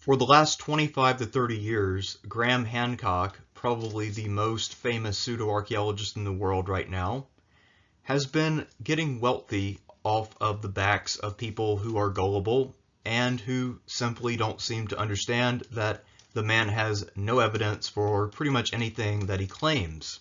For the last 25 to 30 years, Graham Hancock, probably the most famous pseudo-archaeologist in the world right now, has been getting wealthy off of the backs of people who are gullible and who simply don't seem to understand that the man has no evidence for pretty much anything that he claims.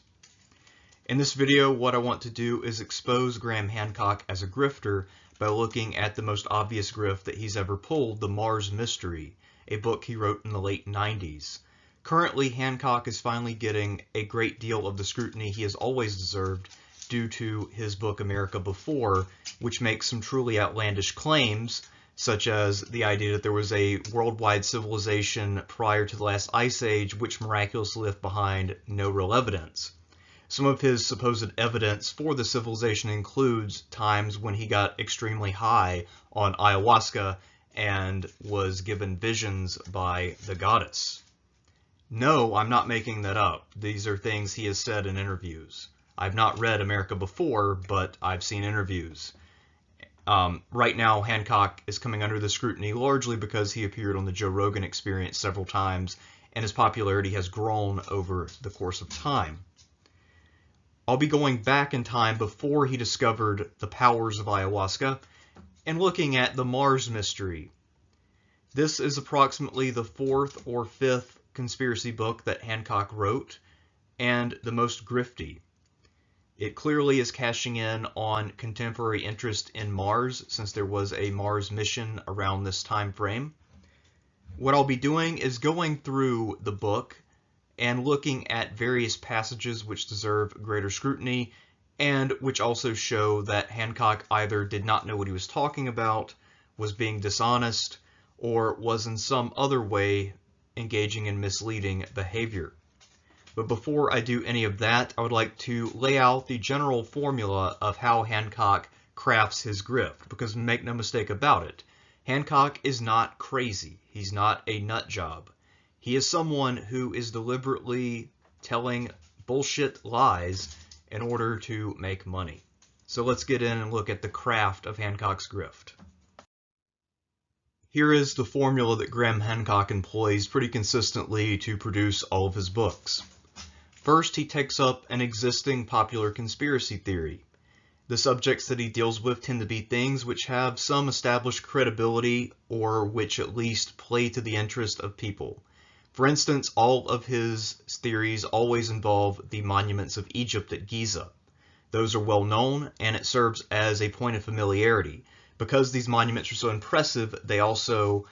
In this video, what I want to do is expose Graham Hancock as a grifter by looking at the most obvious grift that he's ever pulled, The Mars Mystery, a book he wrote in the late 90s. Currently, Hancock is finally getting a great deal of the scrutiny he has always deserved due to his book America Before, which makes some truly outlandish claims, such as the idea that there was a worldwide civilization prior to the last ice age which miraculously left behind no real evidence. Some of his supposed evidence for the civilization includes times when he got extremely high on ayahuasca and was given visions by the goddess. No, I'm not making that up. These are things he has said in interviews. I've not read America Before, but I've seen interviews. Right now, Hancock is coming under the scrutiny largely because he appeared on the Joe Rogan Experience several times, and his popularity has grown over the course of time. I'll be going back in time before he discovered the powers of ayahuasca and looking at the Mars Mystery. This is approximately the fourth or fifth conspiracy book that Hancock wrote, and the most grifty. It clearly is cashing in on contemporary interest in Mars, since there was a Mars mission around this time frame. What I'll be doing is going through the book and looking at various passages which deserve greater scrutiny and which also show that Hancock either did not know what he was talking about, was being dishonest, or was in some other way engaging in misleading behavior. But before I do any of that, I would like to lay out the general formula of how Hancock crafts his grift, because make no mistake about it, Hancock is not crazy. He's not a nut job. He is someone who is deliberately telling bullshit lies in order to make money. So let's get in and look at the craft of Hancock's grift. Here is the formula that Graham Hancock employs pretty consistently to produce all of his books. First, he takes up an existing popular conspiracy theory. The subjects that he deals with tend to be things which have some established credibility or which at least play to the interest of people. For instance, all of his theories always involve the monuments of Egypt at Giza. Those are well known, and it serves as a point of familiarity. Because these monuments are so impressive, they also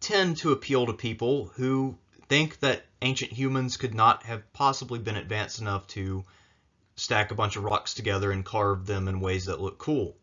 tend to appeal to people who think that ancient humans could not have possibly been advanced enough to stack a bunch of rocks together and carve them in ways that look cool.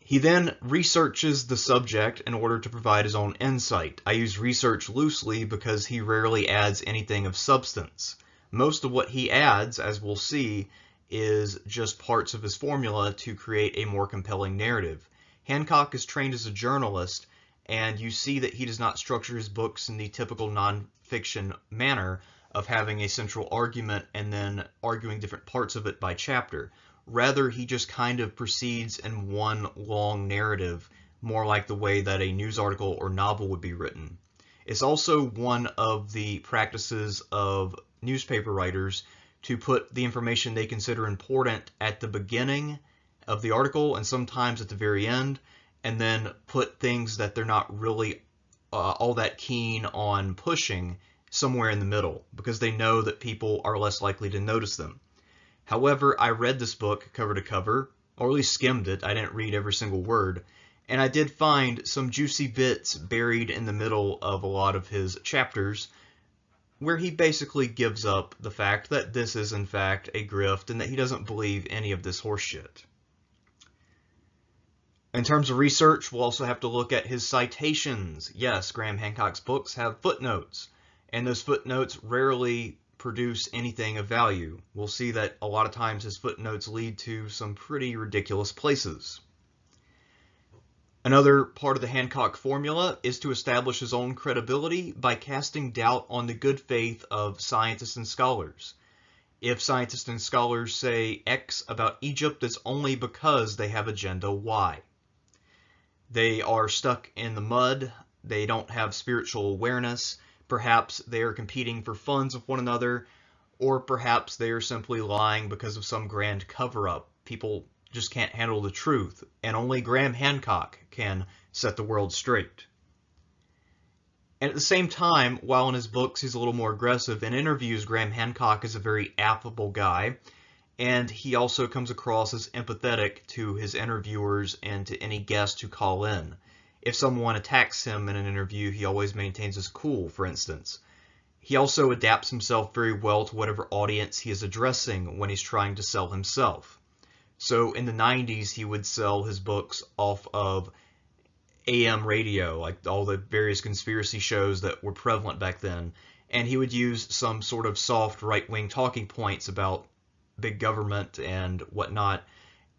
He then researches the subject in order to provide his own insight. I use research loosely because he rarely adds anything of substance. Most of what he adds, as we'll see, is just parts of his formula to create a more compelling narrative. Hancock is trained as a journalist, and you see that he does not structure his books in the typical nonfiction manner of having a central argument and then arguing different parts of it by chapter. Rather, he just kind of proceeds in one long narrative, more like the way that a news article or novel would be written. It's also one of the practices of newspaper writers to put the information they consider important at the beginning of the article and sometimes at the very end, and then put things that they're not really all that keen on pushing somewhere in the middle, because they know that people are less likely to notice them. However, I read this book cover to cover, or at least skimmed it. I didn't read every single word, and I did find some juicy bits buried in the middle of a lot of his chapters where he basically gives up the fact that this is in fact a grift and that he doesn't believe any of this horseshit. In terms of research, we'll also have to look at his citations. Yes, Graham Hancock's books have footnotes, and those footnotes rarely produce anything of value. We'll see that a lot of times his footnotes lead to some pretty ridiculous places. Another part of the Hancock formula is to establish his own credibility by casting doubt on the good faith of scientists and scholars. If scientists and scholars say X about Egypt, it's only because they have agenda Y. They are stuck in the mud they don't have spiritual awareness, perhaps they are competing for funds with one another, or perhaps they are simply lying because of some grand cover-up. People just can't handle the truth, and only Graham Hancock can set the world straight. And at the same time, while in his books he's a little more aggressive, in interviews Graham Hancock is a very affable guy, and he also comes across as empathetic to his interviewers and to any guest who call in. If someone attacks him in an interview, he always maintains his cool, for instance. He also adapts himself very well to whatever audience he is addressing when he's trying to sell himself. So in the 90s, he would sell his books off of AM radio, like all the various conspiracy shows that were prevalent back then, and he would use some sort of soft right-wing talking points about big government and whatnot.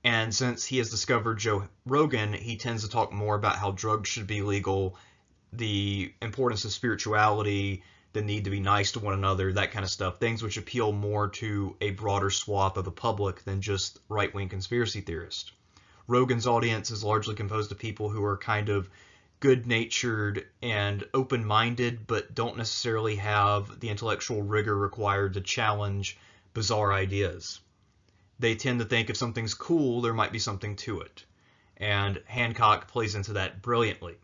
And since he has discovered Joe Rogan, he tends to talk more about how drugs should be legal, the importance of spirituality, the need to be nice to one another, that kind of stuff. Things which appeal more to a broader swath of the public than just right-wing conspiracy theorists. Rogan's audience is largely composed of people who are kind of good-natured and open-minded, but don't necessarily have the intellectual rigor required to challenge bizarre ideas. They tend to think if something's cool, there might be something to it. And Hancock plays into that brilliantly.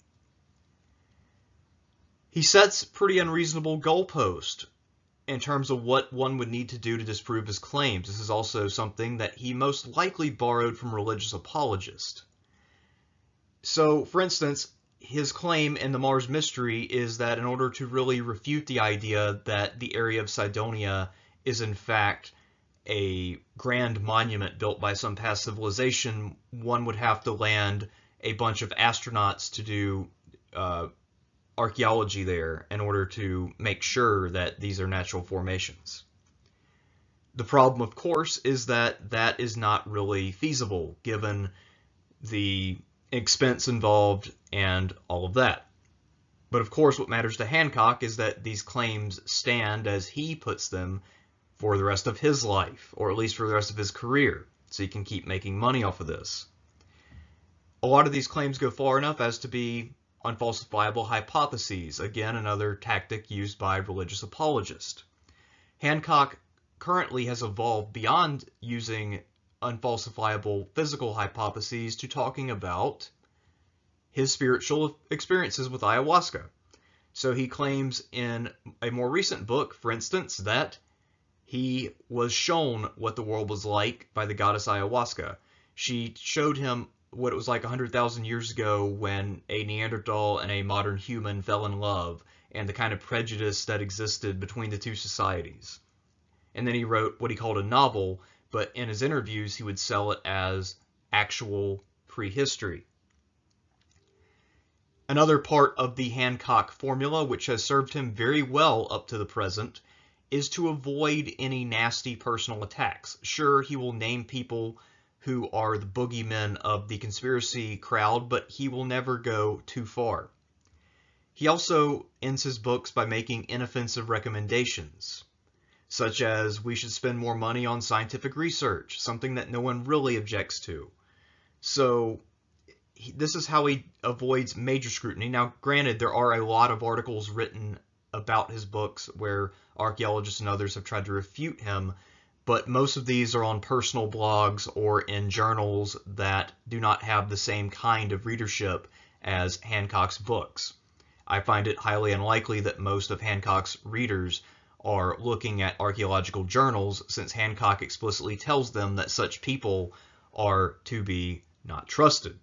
He sets pretty unreasonable goalposts in terms of what one would need to do to disprove his claims. This is also something that he most likely borrowed from religious apologists. So, for instance, his claim in the Mars Mystery is that in order to really refute the idea that the area of Cydonia is in fact a grand monument built by some past civilization, one would have to land a bunch of astronauts to do archaeology there in order to make sure that these are natural formations. The problem, of course, is that that is not really feasible given the expense involved and all of that. But of course, what matters to Hancock is that these claims stand, as he puts them, for the rest of his life, or at least for the rest of his career, so he can keep making money off of this. A lot of these claims go far enough as to be unfalsifiable hypotheses, again another tactic used by religious apologists. Hancock currently has evolved beyond using unfalsifiable physical hypotheses to talking about his spiritual experiences with ayahuasca. So he claims in a more recent book, for instance, that he was shown what the world was like by the goddess ayahuasca. She showed him what it was like 100,000 years ago when a Neanderthal and a modern human fell in love, and the kind of prejudice that existed between the two societies. And then he wrote what he called a novel, but in his interviews he would sell it as actual prehistory. Another part of the Hancock formula, which has served him very well up to the present, is to avoid any nasty personal attacks. Sure, he will name people who are the boogeymen of the conspiracy crowd, but he will never go too far. He also ends his books by making inoffensive recommendations, such as we should spend more money on scientific research, something that no one really objects to. So this is how he avoids major scrutiny. Now, granted, there are a lot of articles written about his books where archaeologists and others have tried to refute him, but most of these are on personal blogs or in journals that do not have the same kind of readership as Hancock's books. I find it highly unlikely that most of Hancock's readers are looking at archaeological journals, since Hancock explicitly tells them that such people are to be not trusted.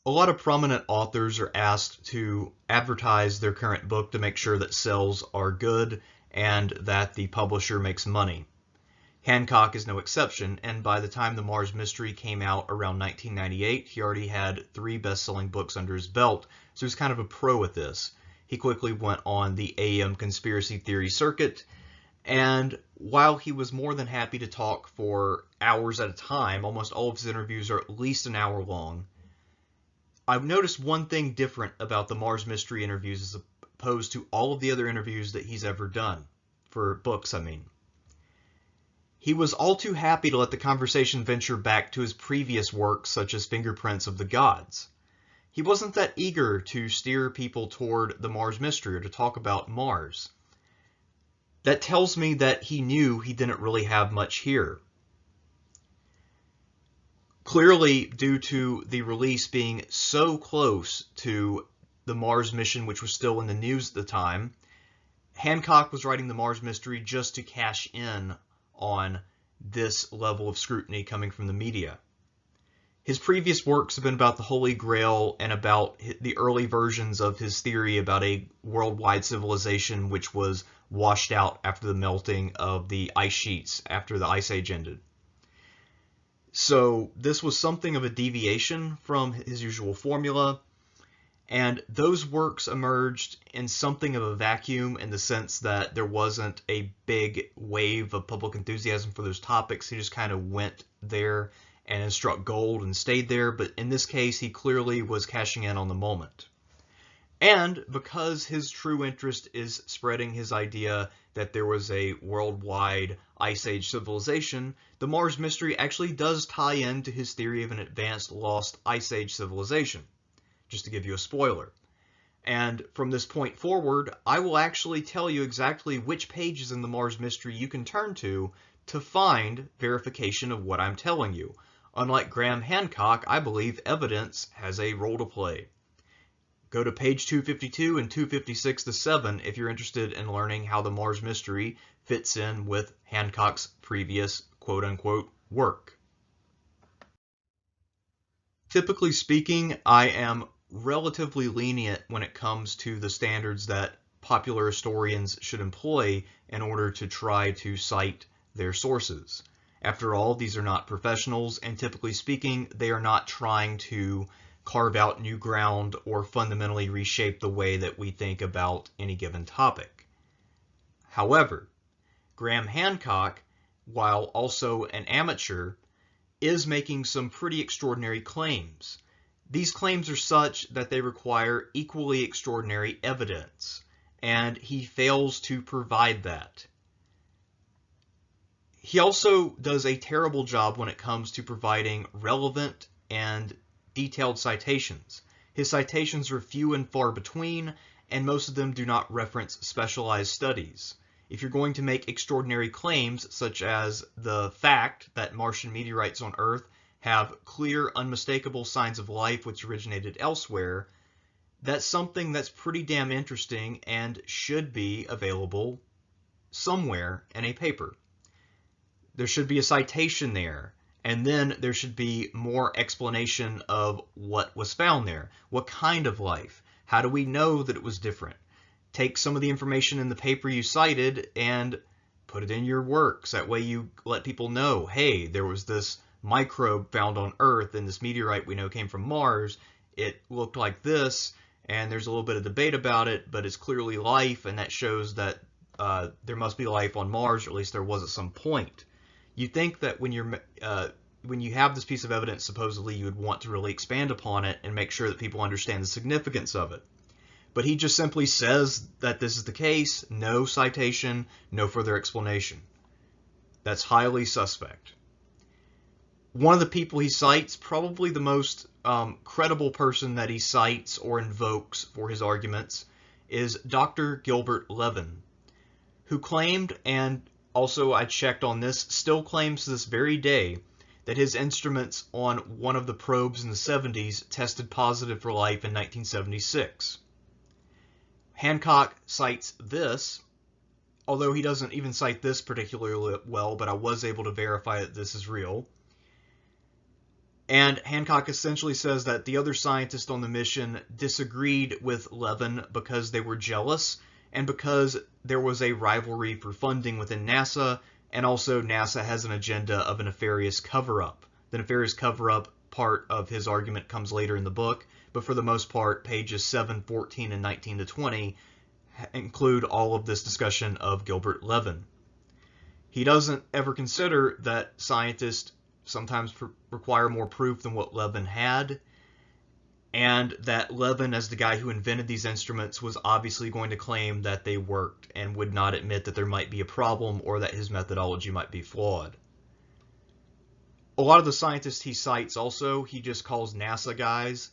A lot of prominent authors are asked to advertise their current book to make sure that sales are good and that the publisher makes money. Hancock is no exception, and by the time The Mars Mystery came out around 1998, he already had 3 best-selling books under his belt, so he's kind of a pro at this. He quickly went on the AM conspiracy theory circuit, and while he was more than happy to talk for hours at a time, almost all of his interviews are at least an hour long, I've noticed one thing different about the Mars Mystery interviews as opposed to all of the other interviews that he's ever done, for books, I mean. He was all too happy to let the conversation venture back to his previous works, such as Fingerprints of the Gods. He wasn't that eager to steer people toward the Mars mystery or to talk about Mars. That tells me that he knew he didn't really have much here. Clearly, due to the release being so close to the Mars mission, which was still in the news at the time, Hancock was writing the Mars mystery just to cash in on this level of scrutiny coming from the media. His previous works have been about the Holy Grail and about the early versions of his theory about a worldwide civilization which was washed out after the melting of the ice sheets after the Ice Age ended. So this was something of a deviation from his usual formula, and those works emerged in something of a vacuum in the sense that there wasn't a big wave of public enthusiasm for those topics. He just kind of went there and struck gold and stayed there, but in this case he clearly was cashing in on the moment. And because his true interest is spreading his idea that there was a worldwide Ice Age civilization, the Mars mystery actually does tie into his theory of an advanced lost Ice Age civilization, just to give you a spoiler. And from this point forward, I will actually tell you exactly which pages in the Mars mystery you can turn to find verification of what I'm telling you. Unlike Graham Hancock, I believe evidence has a role to play. Go to page 252 and 256 to 7 if you're interested in learning how the Mars mystery fits in with Hancock's previous quote-unquote work. Typically speaking, I am relatively lenient when it comes to the standards that popular historians should employ in order to try to cite their sources. After all, these are not professionals, and typically speaking, they are not trying to carve out new ground or fundamentally reshape the way that we think about any given topic. However, Graham Hancock, while also an amateur, is making some pretty extraordinary claims. These claims are such that they require equally extraordinary evidence, and he fails to provide that. He also does a terrible job when it comes to providing relevant and detailed citations. His citations are few and far between, and most of them do not reference specialized studies. If you're going to make extraordinary claims, such as the fact that Martian meteorites on Earth have clear, unmistakable signs of life which originated elsewhere, that's something that's pretty damn interesting and should be available somewhere in a paper. There should be a citation there, and then there should be more explanation of what was found there. What kind of life? How do we know that it was different? Take some of the information in the paper you cited and put it in your works. That way you let people know, hey, there was this microbe found on Earth, and this meteorite we know came from Mars. It looked like this, and there's a little bit of debate about it, but it's clearly life, and that shows that there must be life on Mars, or at least there was at some point. You think that when you have this piece of evidence, supposedly you would want to really expand upon it and make sure that people understand the significance of it. But he just simply says that this is the case, no citation, no further explanation. That's highly suspect. One of the people he cites, probably the most credible person that he cites or invokes for his arguments, is Dr. Gilbert Levin, who claimed, and also I checked on this, still claims to this very day, that his instruments on one of the probes in the 70s tested positive for life in 1976. Hancock cites this, although he doesn't even cite this particularly well, but I was able to verify that this is real. And Hancock essentially says that the other scientists on the mission disagreed with Levin because they were jealous and because there was a rivalry for funding within NASA, and also NASA has an agenda of a nefarious cover-up. The nefarious cover-up part of his argument comes later in the book, but for the most part, pages 7, 14, and 19 to 20 include all of this discussion of Gilbert Levin. He doesn't ever consider that scientists sometimes require more proof than what Levin had, and that Levin, as the guy who invented these instruments, was obviously going to claim that they worked and would not admit that there might be a problem or that his methodology might be flawed. A lot of the scientists he cites also, he just calls NASA guys,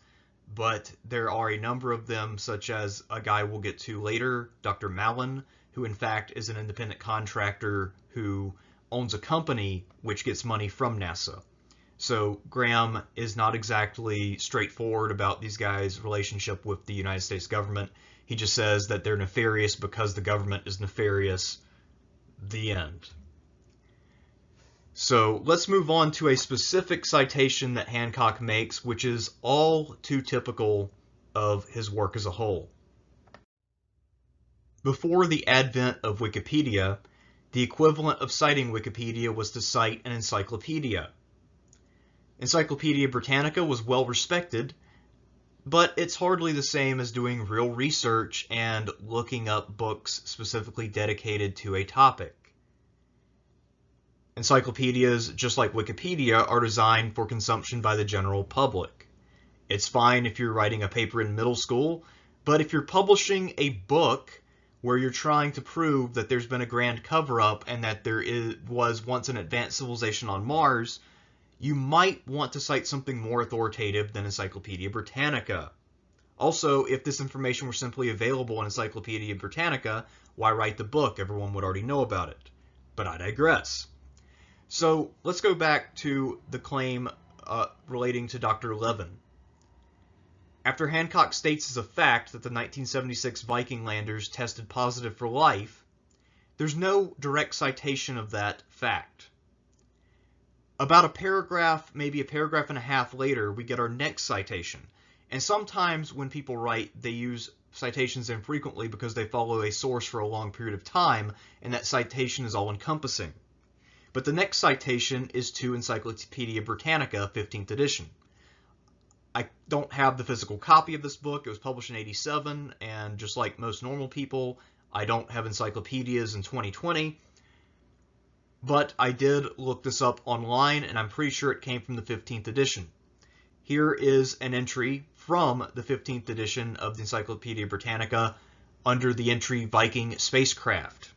but there are a number of them, such as a guy we'll get to later, Dr. Malin, who in fact is an independent contractor who owns a company which gets money from NASA. So Graham is not exactly straightforward about these guys' relationship with the United States government. He just says that they're nefarious because the government is nefarious. The end. So let's move on to a specific citation that Hancock makes, which is all too typical of his work as a whole. Before the advent of Wikipedia, the equivalent of citing Wikipedia was to cite an encyclopedia. Encyclopedia Britannica was well respected, but it's hardly the same as doing real research and looking up books specifically dedicated to a topic. Encyclopedias, just like Wikipedia, are designed for consumption by the general public. It's fine if you're writing a paper in middle school, but if you're publishing a book where you're trying to prove that there's been a grand cover-up and that there was once an advanced civilization on Mars, you might want to cite something more authoritative than Encyclopedia Britannica. Also, if this information were simply available in Encyclopedia Britannica, why write the book? Everyone would already know about it. But I digress. So let's go back to the claim relating to Dr. Levin. After Hancock states as a fact that the 1976 Viking landers tested positive for life, there's no direct citation of that fact. About a paragraph, maybe a paragraph and a half later, we get our next citation. And sometimes when people write, they use citations infrequently because they follow a source for a long period of time, and that citation is all-encompassing. But the next citation is to Encyclopedia Britannica, 15th edition. I don't have the physical copy of this book. It was published in '87, and just like most normal people, I don't have encyclopedias in 2020. But I did look this up online, and I'm pretty sure it came from the 15th edition. Here is an entry from the 15th edition of the Encyclopedia Britannica under the entry Viking spacecraft.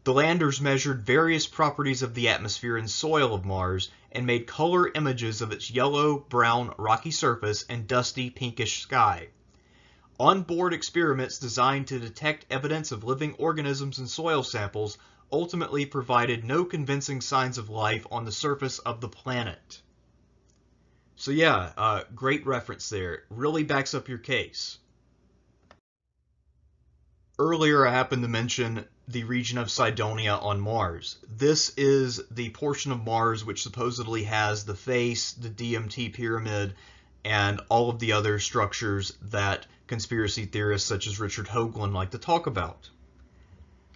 The landers measured various properties of the atmosphere and soil of Mars and made color images of its yellow, brown, rocky surface and dusty, pinkish sky. On-board experiments designed to detect evidence of living organisms in soil samples ultimately provided no convincing signs of life on the surface of the planet. So yeah, great reference there. It really backs up your case. Earlier, I happened to mention the region of Cydonia on Mars. This is the portion of Mars which supposedly has the face, the DMT pyramid, and all of the other structures that conspiracy theorists such as Richard Hoagland like to talk about.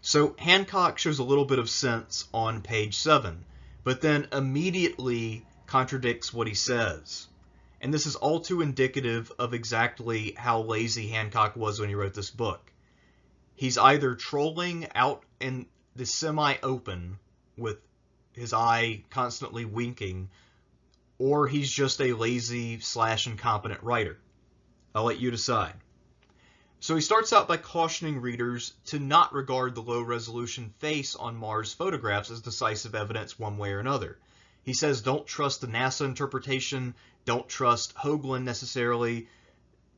So Hancock shows a little bit of sense on page 7, but then immediately contradicts what he says. And this is all too indicative of exactly how lazy Hancock was when he wrote this book. He's either trolling out in the semi-open with his eye constantly winking, or he's just a lazy / incompetent writer. I'll let you decide. So he starts out by cautioning readers to not regard the low-resolution face on Mars photographs as decisive evidence one way or another. He says don't trust the NASA interpretation, don't trust Hoagland necessarily.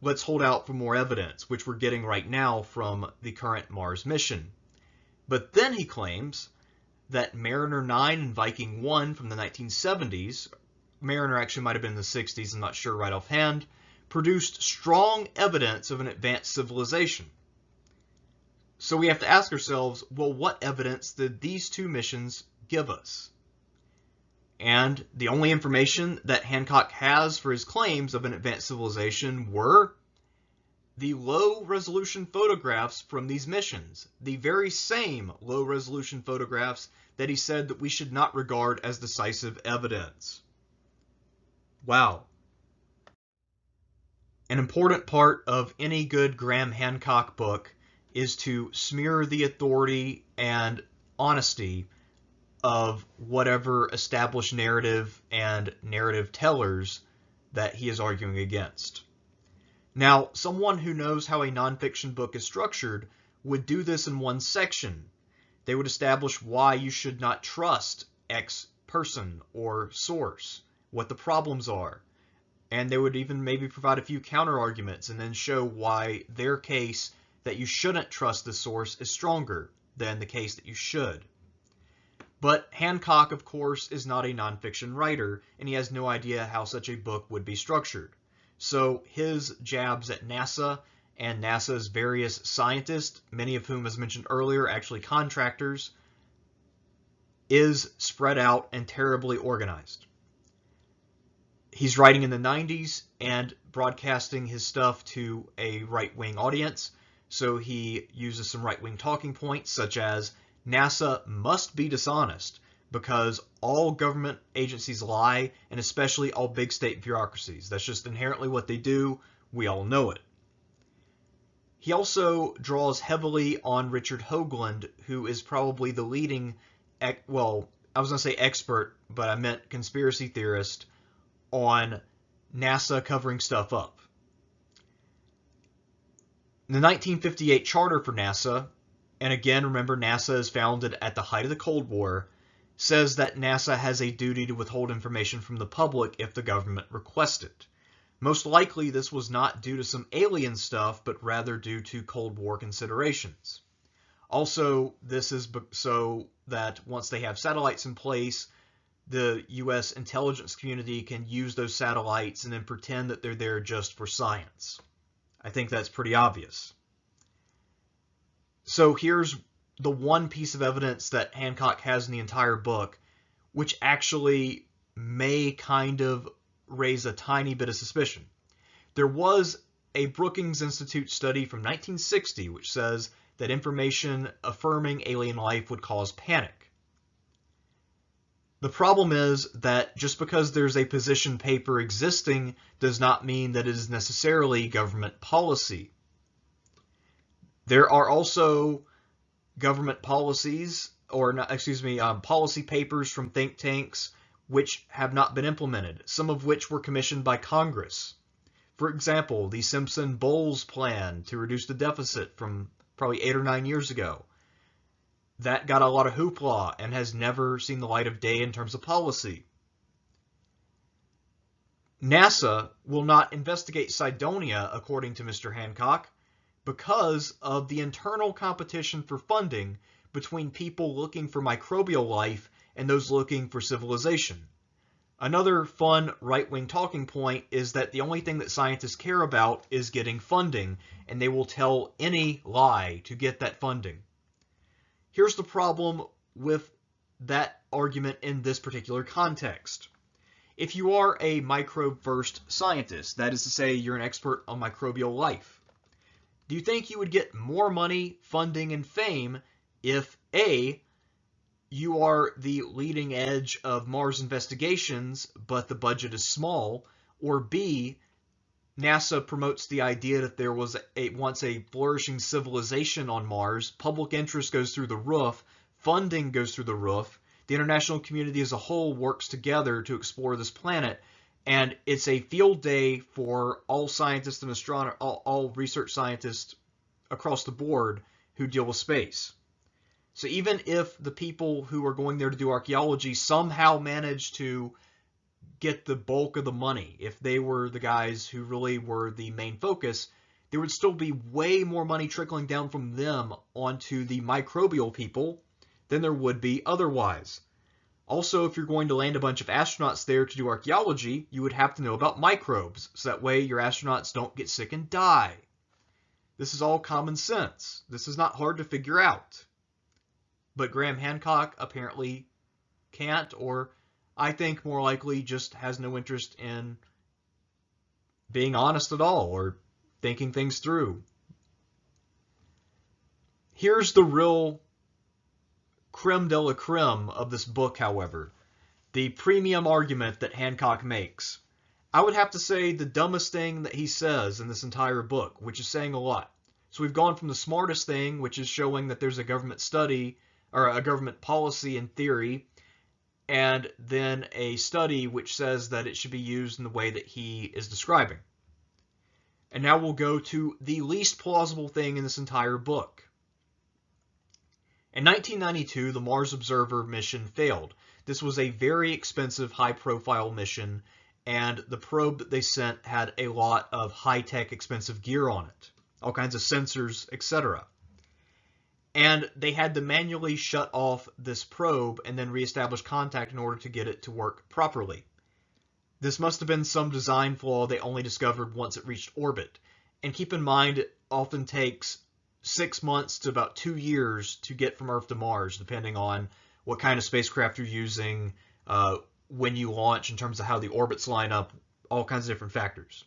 Let's hold out for more evidence, which we're getting right now from the current Mars mission. But then he claims that Mariner 9 and Viking 1 from the 1970s, Mariner actually might have been in the 60s, I'm not sure right offhand, produced strong evidence of an advanced civilization. So we have to ask ourselves, well, what evidence did these two missions give us? And the only information that Hancock has for his claims of an advanced civilization were the low-resolution photographs from these missions, the very same low-resolution photographs that he said that we should not regard as decisive evidence. Wow. An important part of any good Graham Hancock book is to smear the authority and honesty of whatever established narrative and narrative tellers that he is arguing against. Now, someone who knows how a nonfiction book is structured would do this in one section. They would establish why you should not trust X person or source, what the problems are. And they would even maybe provide a few counter arguments and then show why their case that you shouldn't trust the source is stronger than the case that you should. But Hancock, of course, is not a nonfiction writer, and he has no idea how such a book would be structured. So his jabs at NASA and NASA's various scientists, many of whom, as mentioned earlier, actually contractors, is spread out and terribly organized. He's writing in the 90s and broadcasting his stuff to a right-wing audience, so he uses some right-wing talking points such as NASA must be dishonest because all government agencies lie, and especially all big state bureaucracies. That's just inherently what they do. We all know it. He also draws heavily on Richard Hoagland, who is probably the leading, well, I was going to say expert, but I meant conspiracy theorist on NASA covering stuff up. The 1958 charter for NASA, and again, remember NASA is founded at the height of the Cold War, says that NASA has a duty to withhold information from the public if the government requests it. Most likely this was not due to some alien stuff, but rather due to Cold War considerations. Also, this is so that once they have satellites in place, the U.S. intelligence community can use those satellites and then pretend that they're there just for science. I think that's pretty obvious. So here's the one piece of evidence that Hancock has in the entire book, which actually may kind of raise a tiny bit of suspicion. There was a Brookings Institute study from 1960 which says that information affirming alien life would cause panic. The problem is that just because there's a position paper existing does not mean that it is necessarily government policy. There are also government policies, policy papers from think tanks which have not been implemented, some of which were commissioned by Congress. For example, the Simpson-Bowles plan to reduce the deficit from probably 8 or 9 years ago. That got a lot of hoopla and has never seen the light of day in terms of policy. NASA will not investigate Cydonia, according to Mr. Hancock, because of the internal competition for funding between people looking for microbial life and those looking for civilization. Another fun right-wing talking point is that the only thing that scientists care about is getting funding, and they will tell any lie to get that funding. Here's the problem with that argument in this particular context. If you are a microbe-first scientist, that is to say you're an expert on microbial life, do you think you would get more money, funding, and fame if A, you are the leading edge of Mars investigations, but the budget is small, or B, NASA promotes the idea that there was once a flourishing civilization on Mars, public interest goes through the roof, funding goes through the roof, the international community as a whole works together to explore this planet, and it's a field day for all scientists and astronomers, all research scientists across the board who deal with space. So even if the people who are going there to do archaeology somehow manage to get the bulk of the money, if they were the guys who really were the main focus, there would still be way more money trickling down from them onto the microbial people than there would be otherwise. Also, if you're going to land a bunch of astronauts there to do archaeology, you would have to know about microbes, so that way your astronauts don't get sick and die. This is all common sense. This is not hard to figure out. But Graham Hancock apparently can't, or I think more likely just has no interest in being honest at all or thinking things through. Here's the real creme de la creme of this book, however, the premium argument that Hancock makes. I would have to say the dumbest thing that he says in this entire book, which is saying a lot. So we've gone from the smartest thing, which is showing that there's a government study or a government policy in theory, and then a study which says that it should be used in the way that he is describing. And now we'll go to the least plausible thing in this entire book. In 1992, the Mars Observer mission failed. This was a very expensive, high-profile mission, and the probe that they sent had a lot of high-tech expensive gear on it, all kinds of sensors, etc. And they had to manually shut off this probe and then reestablish contact in order to get it to work properly. This must have been some design flaw they only discovered once it reached orbit. And keep in mind, it often takes 6 months to about 2 years to get from Earth to Mars, depending on what kind of spacecraft you're using, when you launch, in terms of how the orbits line up, all kinds of different factors.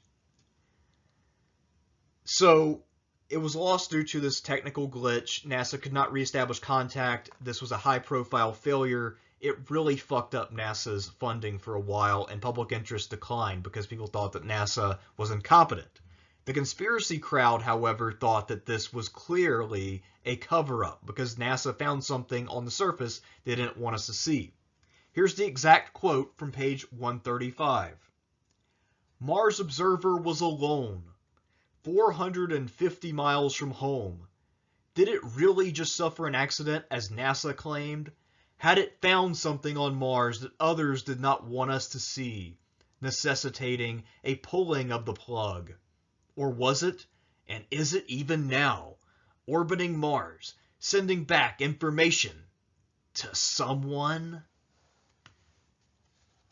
So it was lost due to this technical glitch. NASA could not reestablish contact. This was a high-profile failure. It really fucked up NASA's funding for a while, and public interest declined because people thought that NASA was incompetent. The conspiracy crowd, however, thought that this was clearly a cover-up because NASA found something on the surface they didn't want us to see. Here's the exact quote from page 135. Mars observer was alone, 450 miles from home. Did it really just suffer an accident, as NASA claimed? Had it found something on Mars that others did not want us to see, necessitating a pulling of the plug? Or was it, and is it even now, orbiting Mars, sending back information to someone?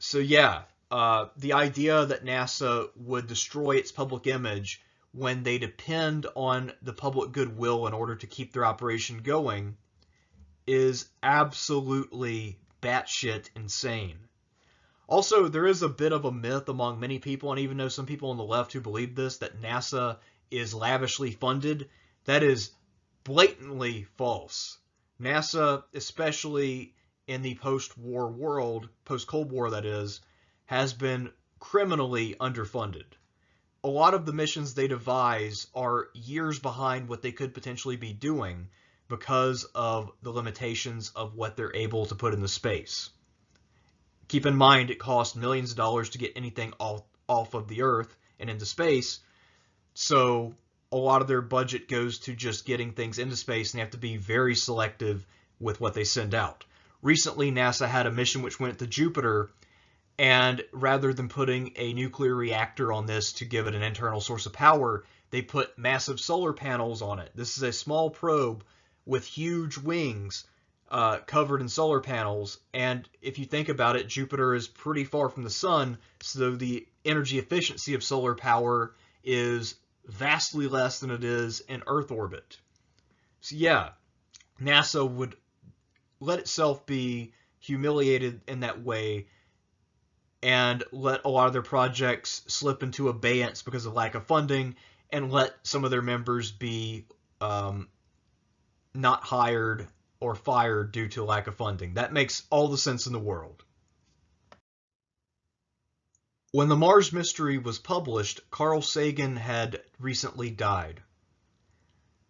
So yeah, the idea that NASA would destroy its public image when they depend on the public goodwill in order to keep their operation going is absolutely batshit insane. Also, there is a bit of a myth among many people, and even though some people on the left who believe this, that NASA is lavishly funded. That is blatantly false. NASA, especially in the post-war world, post-Cold War that is, has been criminally underfunded. A lot of the missions they devise are years behind what they could potentially be doing because of the limitations of what they're able to put into space. Keep in mind, it costs millions of dollars to get anything off of the Earth and into space, so a lot of their budget goes to just getting things into space, and they have to be very selective with what they send out. Recently, NASA had a mission which went to Jupiter, and rather than putting a nuclear reactor on this to give it an internal source of power, they put massive solar panels on it. This is a small probe with huge wings covered in solar panels, and if you think about it, Jupiter is pretty far from the sun, so the energy efficiency of solar power is vastly less than it is in Earth orbit. So yeah, NASA would let itself be humiliated in that way and let a lot of their projects slip into abeyance because of lack of funding, and let some of their members be not hired or fired due to lack of funding. That makes all the sense in the world. When the Mars Mystery was published, Carl Sagan had recently died.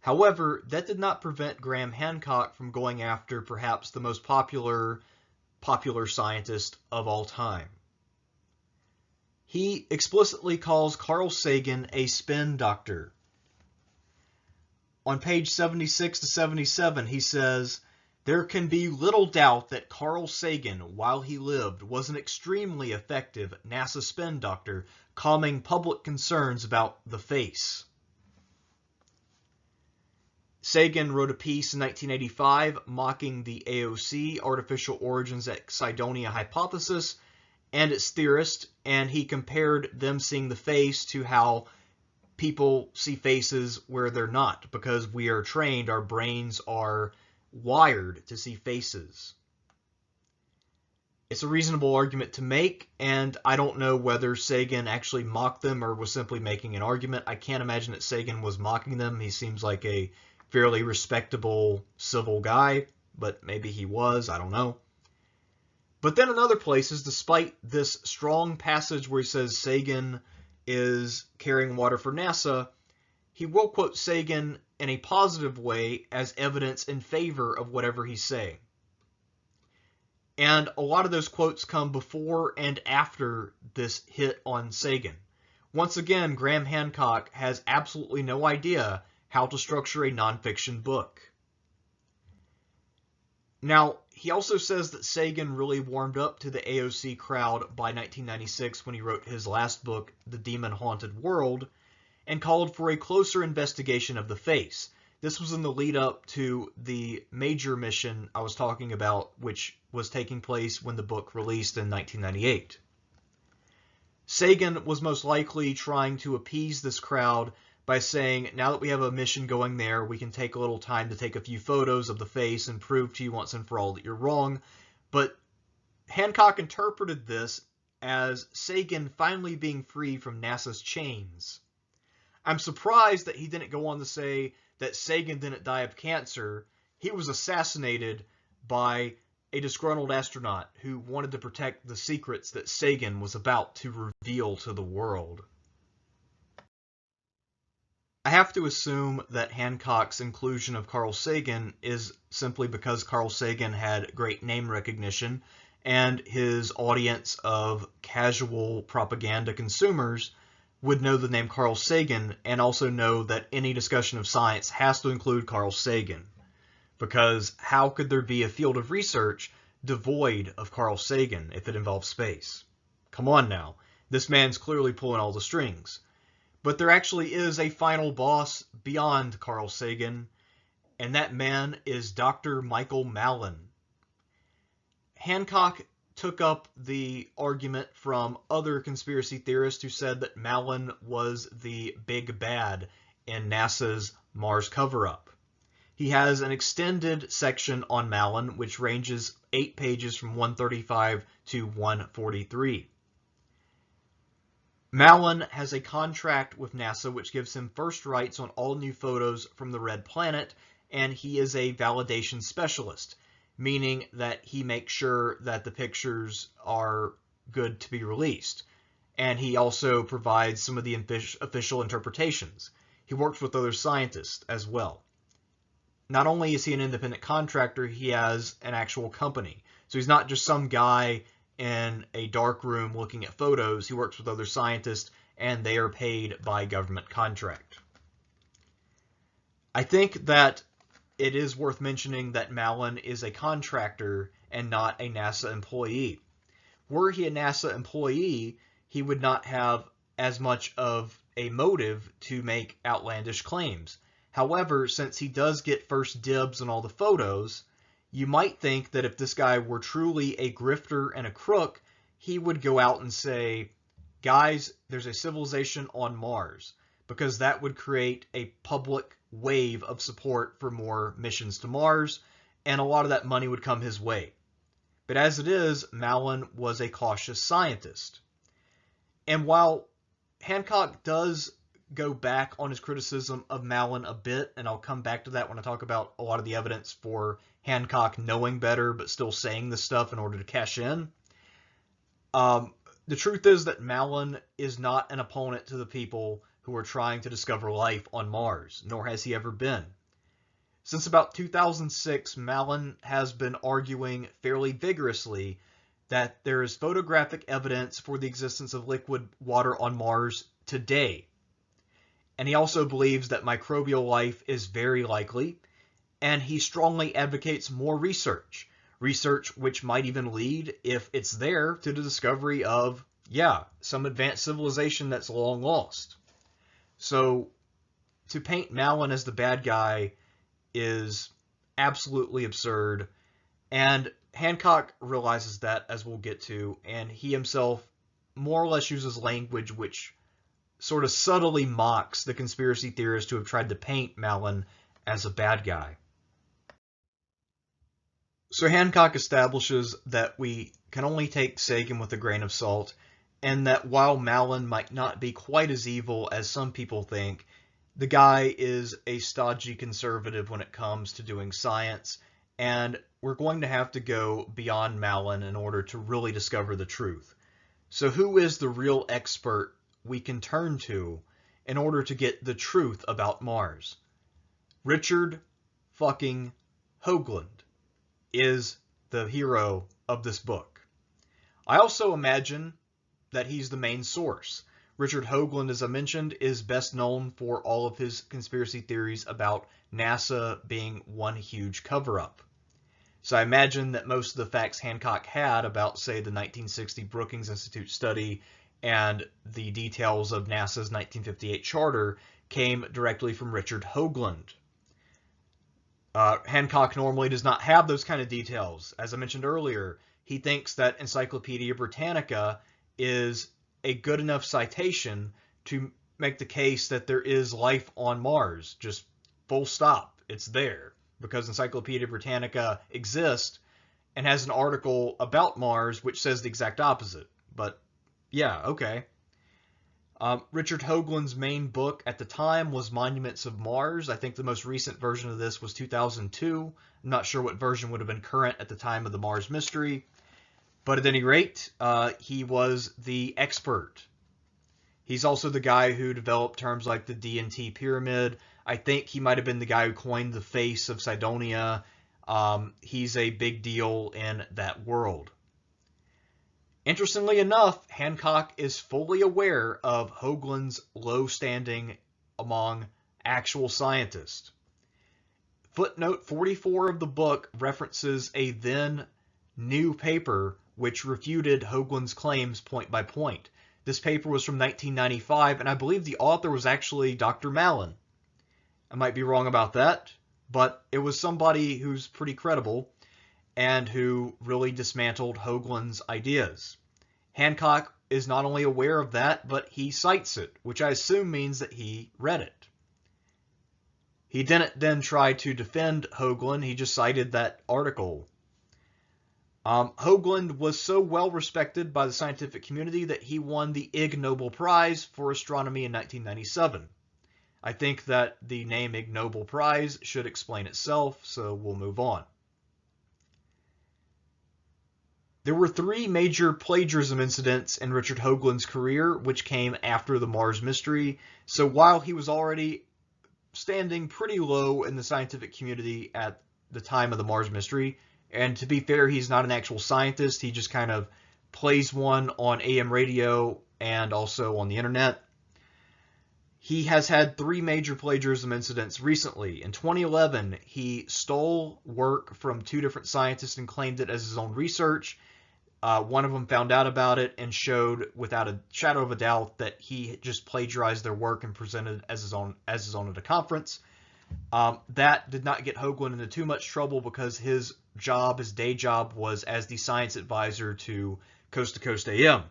However, that did not prevent Graham Hancock from going after perhaps the most popular scientist of all time. He explicitly calls Carl Sagan a spin doctor. On page 76 to 77, he says, "There can be little doubt that Carl Sagan, while he lived, was an extremely effective NASA spin doctor, calming public concerns about the face." Sagan wrote a piece in 1985 mocking the AOC, Artificial Origins at Cydonia hypothesis, and its theorists, and he compared them seeing the face to how people see faces where they're not, because we are trained, our brains are wired to see faces. It's a reasonable argument to make, and I don't know whether Sagan actually mocked them or was simply making an argument. I can't imagine that Sagan was mocking them. He seems like a fairly respectable civil guy, but maybe he was, I don't know. But then in other places, despite this strong passage where he says Sagan is carrying water for NASA, he will quote Sagan in a positive way as evidence in favor of whatever he's saying. And a lot of those quotes come before and after this hit on Sagan. Once again, Graham Hancock has absolutely no idea how to structure a nonfiction book. Now, he also says that Sagan really warmed up to the AOC crowd by 1996 when he wrote his last book, The Demon-Haunted World, and called for a closer investigation of the face. This was in the lead up to the major mission I was talking about, which was taking place when the book released in 1998. Sagan was most likely trying to appease this crowd by saying, now that we have a mission going there, we can take a little time to take a few photos of the face and prove to you once and for all that you're wrong. But Hancock interpreted this as Sagan finally being free from NASA's chains. I'm surprised that he didn't go on to say that Sagan didn't die of cancer. He was assassinated by a disgruntled astronaut who wanted to protect the secrets that Sagan was about to reveal to the world. I have to assume that Hancock's inclusion of Carl Sagan is simply because Carl Sagan had great name recognition and his audience of casual propaganda consumers would know the name Carl Sagan and also know that any discussion of science has to include Carl Sagan. Because how could there be a field of research devoid of Carl Sagan if it involves space? Come on now, this man's clearly pulling all the strings. But there actually is a final boss beyond Carl Sagan, and that man is Dr. Michael Malin. Hancock took up the argument from other conspiracy theorists who said that Malin was the big bad in NASA's Mars cover-up. He has an extended section on Malin, which ranges 8 pages from 135 to 143. Malin has a contract with NASA which gives him first rights on all new photos from the Red Planet, and he is a validation specialist, meaning that he makes sure that the pictures are good to be released. And he also provides some of the official interpretations. He works with other scientists as well. Not only is he an independent contractor, he has an actual company. So he's not just some guy in a dark room looking at photos. He works with other scientists, and they are paid by government contract. I think that it is worth mentioning that Malin is a contractor and not a NASA employee. Were he a NASA employee, he would not have as much of a motive to make outlandish claims. However, since he does get first dibs on all the photos, you might think that if this guy were truly a grifter and a crook, he would go out and say, guys, there's a civilization on Mars, because that would create a public wave of support for more missions to Mars, and a lot of that money would come his way. But as it is, Malin was a cautious scientist. And while Hancock does go back on his criticism of Malin a bit, and I'll come back to that when I talk about a lot of the evidence for Hancock knowing better but still saying this stuff in order to cash in. The truth is that Malin is not an opponent to the people who are trying to discover life on Mars, nor has he ever been. Since about 2006, Malin has been arguing fairly vigorously that there is photographic evidence for the existence of liquid water on Mars today. And he also believes that microbial life is very likely, and he strongly advocates more research which might even lead, if it's there, to the discovery of, some advanced civilization that's long lost. So to paint Malin as the bad guy is absolutely absurd, and Hancock realizes that, as we'll get to, and he himself more or less uses language which sort of subtly mocks the conspiracy theorists who have tried to paint Malin as a bad guy. So Hancock establishes that we can only take Sagan with a grain of salt, and that while Malin might not be quite as evil as some people think, the guy is a stodgy conservative when it comes to doing science, and we're going to have to go beyond Malin in order to really discover the truth. So who is the real expert we can turn to in order to get the truth about Mars? Richard fucking Hoagland is the hero of this book. I also imagine that he's the main source. Richard Hoagland, as I mentioned, is best known for all of his conspiracy theories about NASA being one huge cover-up. So I imagine that most of the facts Hancock had about, say, the 1960 Brookings Institute study and the details of NASA's 1958 charter came directly from Richard Hoagland. Hancock normally does not have those kind of details. As I mentioned earlier, he thinks that Encyclopedia Britannica is a good enough citation to make the case that there is life on Mars. Just full stop. It's there because Encyclopedia Britannica exists and has an article about Mars which says the exact opposite. But yeah, okay. Richard Hoagland's main book at the time was Monuments of Mars. I think the most recent version of this was 2002. I'm not sure what version would have been current at the time of the Mars mystery. But at any rate, he was the expert. He's also the guy who developed terms like the D&T pyramid. I think he might have been the guy who coined the face of Cydonia. He's a big deal in that world. Interestingly enough, Hancock is fully aware of Hoagland's low standing among actual scientists. Footnote 44 of the book references a then new paper which refuted Hoagland's claims point by point. This paper was from 1995, and I believe the author was actually Dr. Malin. I might be wrong about that, but it was somebody who's pretty credible and who really dismantled Hoagland's ideas. Hancock is not only aware of that, but he cites it, which I assume means that he read it. He didn't then try to defend Hoagland, he just cited that article. Hoagland was so well respected by the scientific community that he won the Ig Nobel Prize for Astronomy in 1997. I think that the name Ig Nobel Prize should explain itself, so we'll move on. There were 3 major plagiarism incidents in Richard Hoagland's career, which came after the Mars mystery. So while he was already standing pretty low in the scientific community at the time of the Mars mystery, and to be fair, he's not an actual scientist, he just kind of plays one on AM radio and also on the internet. He has had 3 major plagiarism incidents recently. In 2011, he stole work from 2 different scientists and claimed it as his own research. One of them found out about it and showed without a shadow of a doubt that he just plagiarized their work and presented as his own at a conference. That did not get Hoagland into too much trouble because his day job was as the science advisor to Coast AM.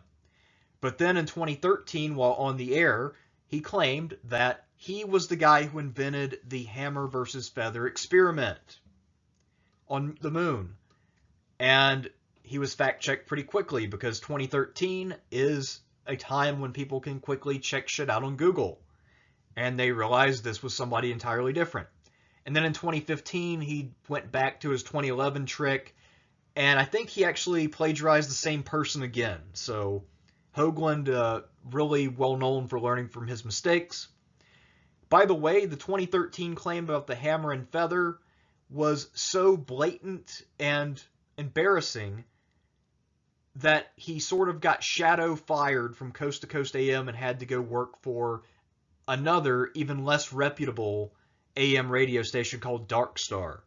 But then in 2013, while on the air, he claimed that he was the guy who invented the hammer versus feather experiment on the moon. And he was fact-checked pretty quickly because 2013 is a time when people can quickly check shit out on Google. And they realized this was somebody entirely different. And then in 2015, he went back to his 2011 trick, and I think he actually plagiarized the same person again. So Hoagland, really well known for learning from his mistakes. By the way, the 2013 claim about the hammer and feather was so blatant and embarrassing that he sort of got shadow fired from Coast AM and had to go work for another, even less reputable AM radio station called Dark Star.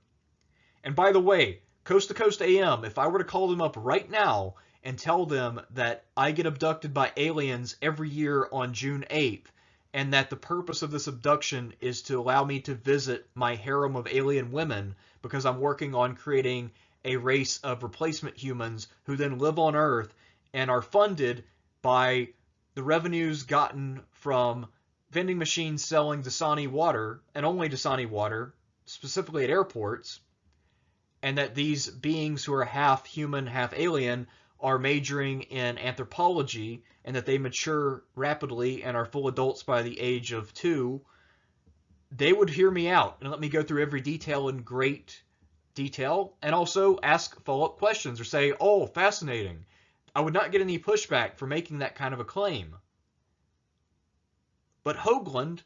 And by the way, Coast AM, if I were to call them up right now and tell them that I get abducted by aliens every year on June 8th, and that the purpose of this abduction is to allow me to visit my harem of alien women because I'm working on creating a race of replacement humans who then live on Earth and are funded by the revenues gotten from vending machines selling Dasani water, and only Dasani water, specifically at airports, and that these beings who are half human, half alien are majoring in anthropology, and that they mature rapidly and are full adults by the age of 2, they would hear me out and let me go through every detail in great detail, and also ask follow-up questions or say, oh, fascinating. I would not get any pushback for making that kind of a claim. But Hoagland,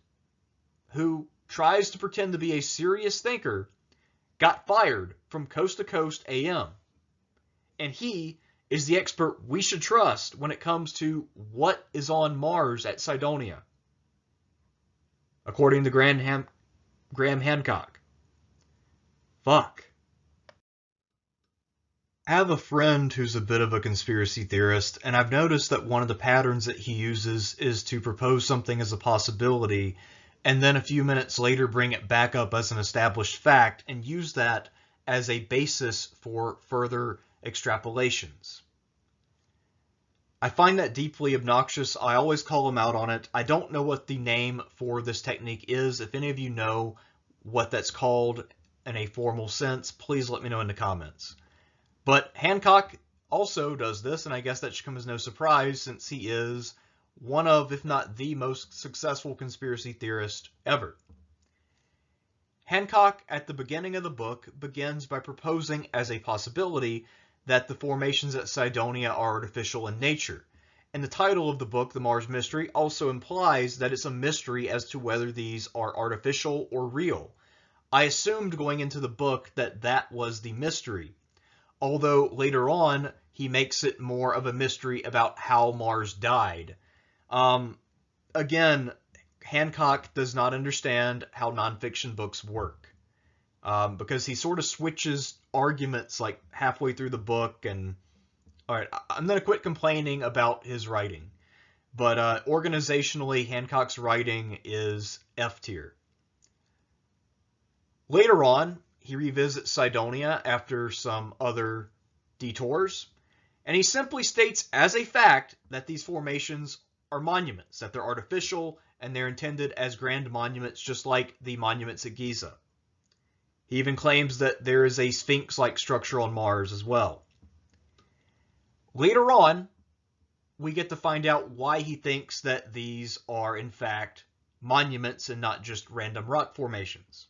who tries to pretend to be a serious thinker, got fired from Coast to Coast AM. And he is the expert we should trust when it comes to what is on Mars at Cydonia, according to Graham Hancock. Fuck. I have a friend who's a bit of a conspiracy theorist, and I've noticed that one of the patterns that he uses is to propose something as a possibility, and then a few minutes later bring it back up as an established fact and use that as a basis for further extrapolations. I find that deeply obnoxious. I always call him out on it. I don't know what the name for this technique is. If any of you know what that's called in a formal sense, please let me know in the comments. But Hancock also does this, and I guess that should come as no surprise since he is one of, if not the most successful conspiracy theorist ever. Hancock, at the beginning of the book, begins by proposing as a possibility that the formations at Cydonia are artificial in nature. And the title of the book, The Mars Mystery, also implies that it's a mystery as to whether these are artificial or real. I assumed going into the book that that was the mystery, although later on he makes it more of a mystery about how Mars died. Again, Hancock does not understand how nonfiction books work, because he sort of switches arguments like halfway through the book. And all right, I'm going to quit complaining about his writing, but organizationally, Hancock's writing is F tier. Later on, he revisits Cydonia after some other detours, and he simply states as a fact that these formations are monuments, that they're artificial, and they're intended as grand monuments just like the monuments at Giza. He even claims that there is a Sphinx-like structure on Mars as well. Later on, we get to find out why he thinks that these are in fact monuments and not just random rock formations.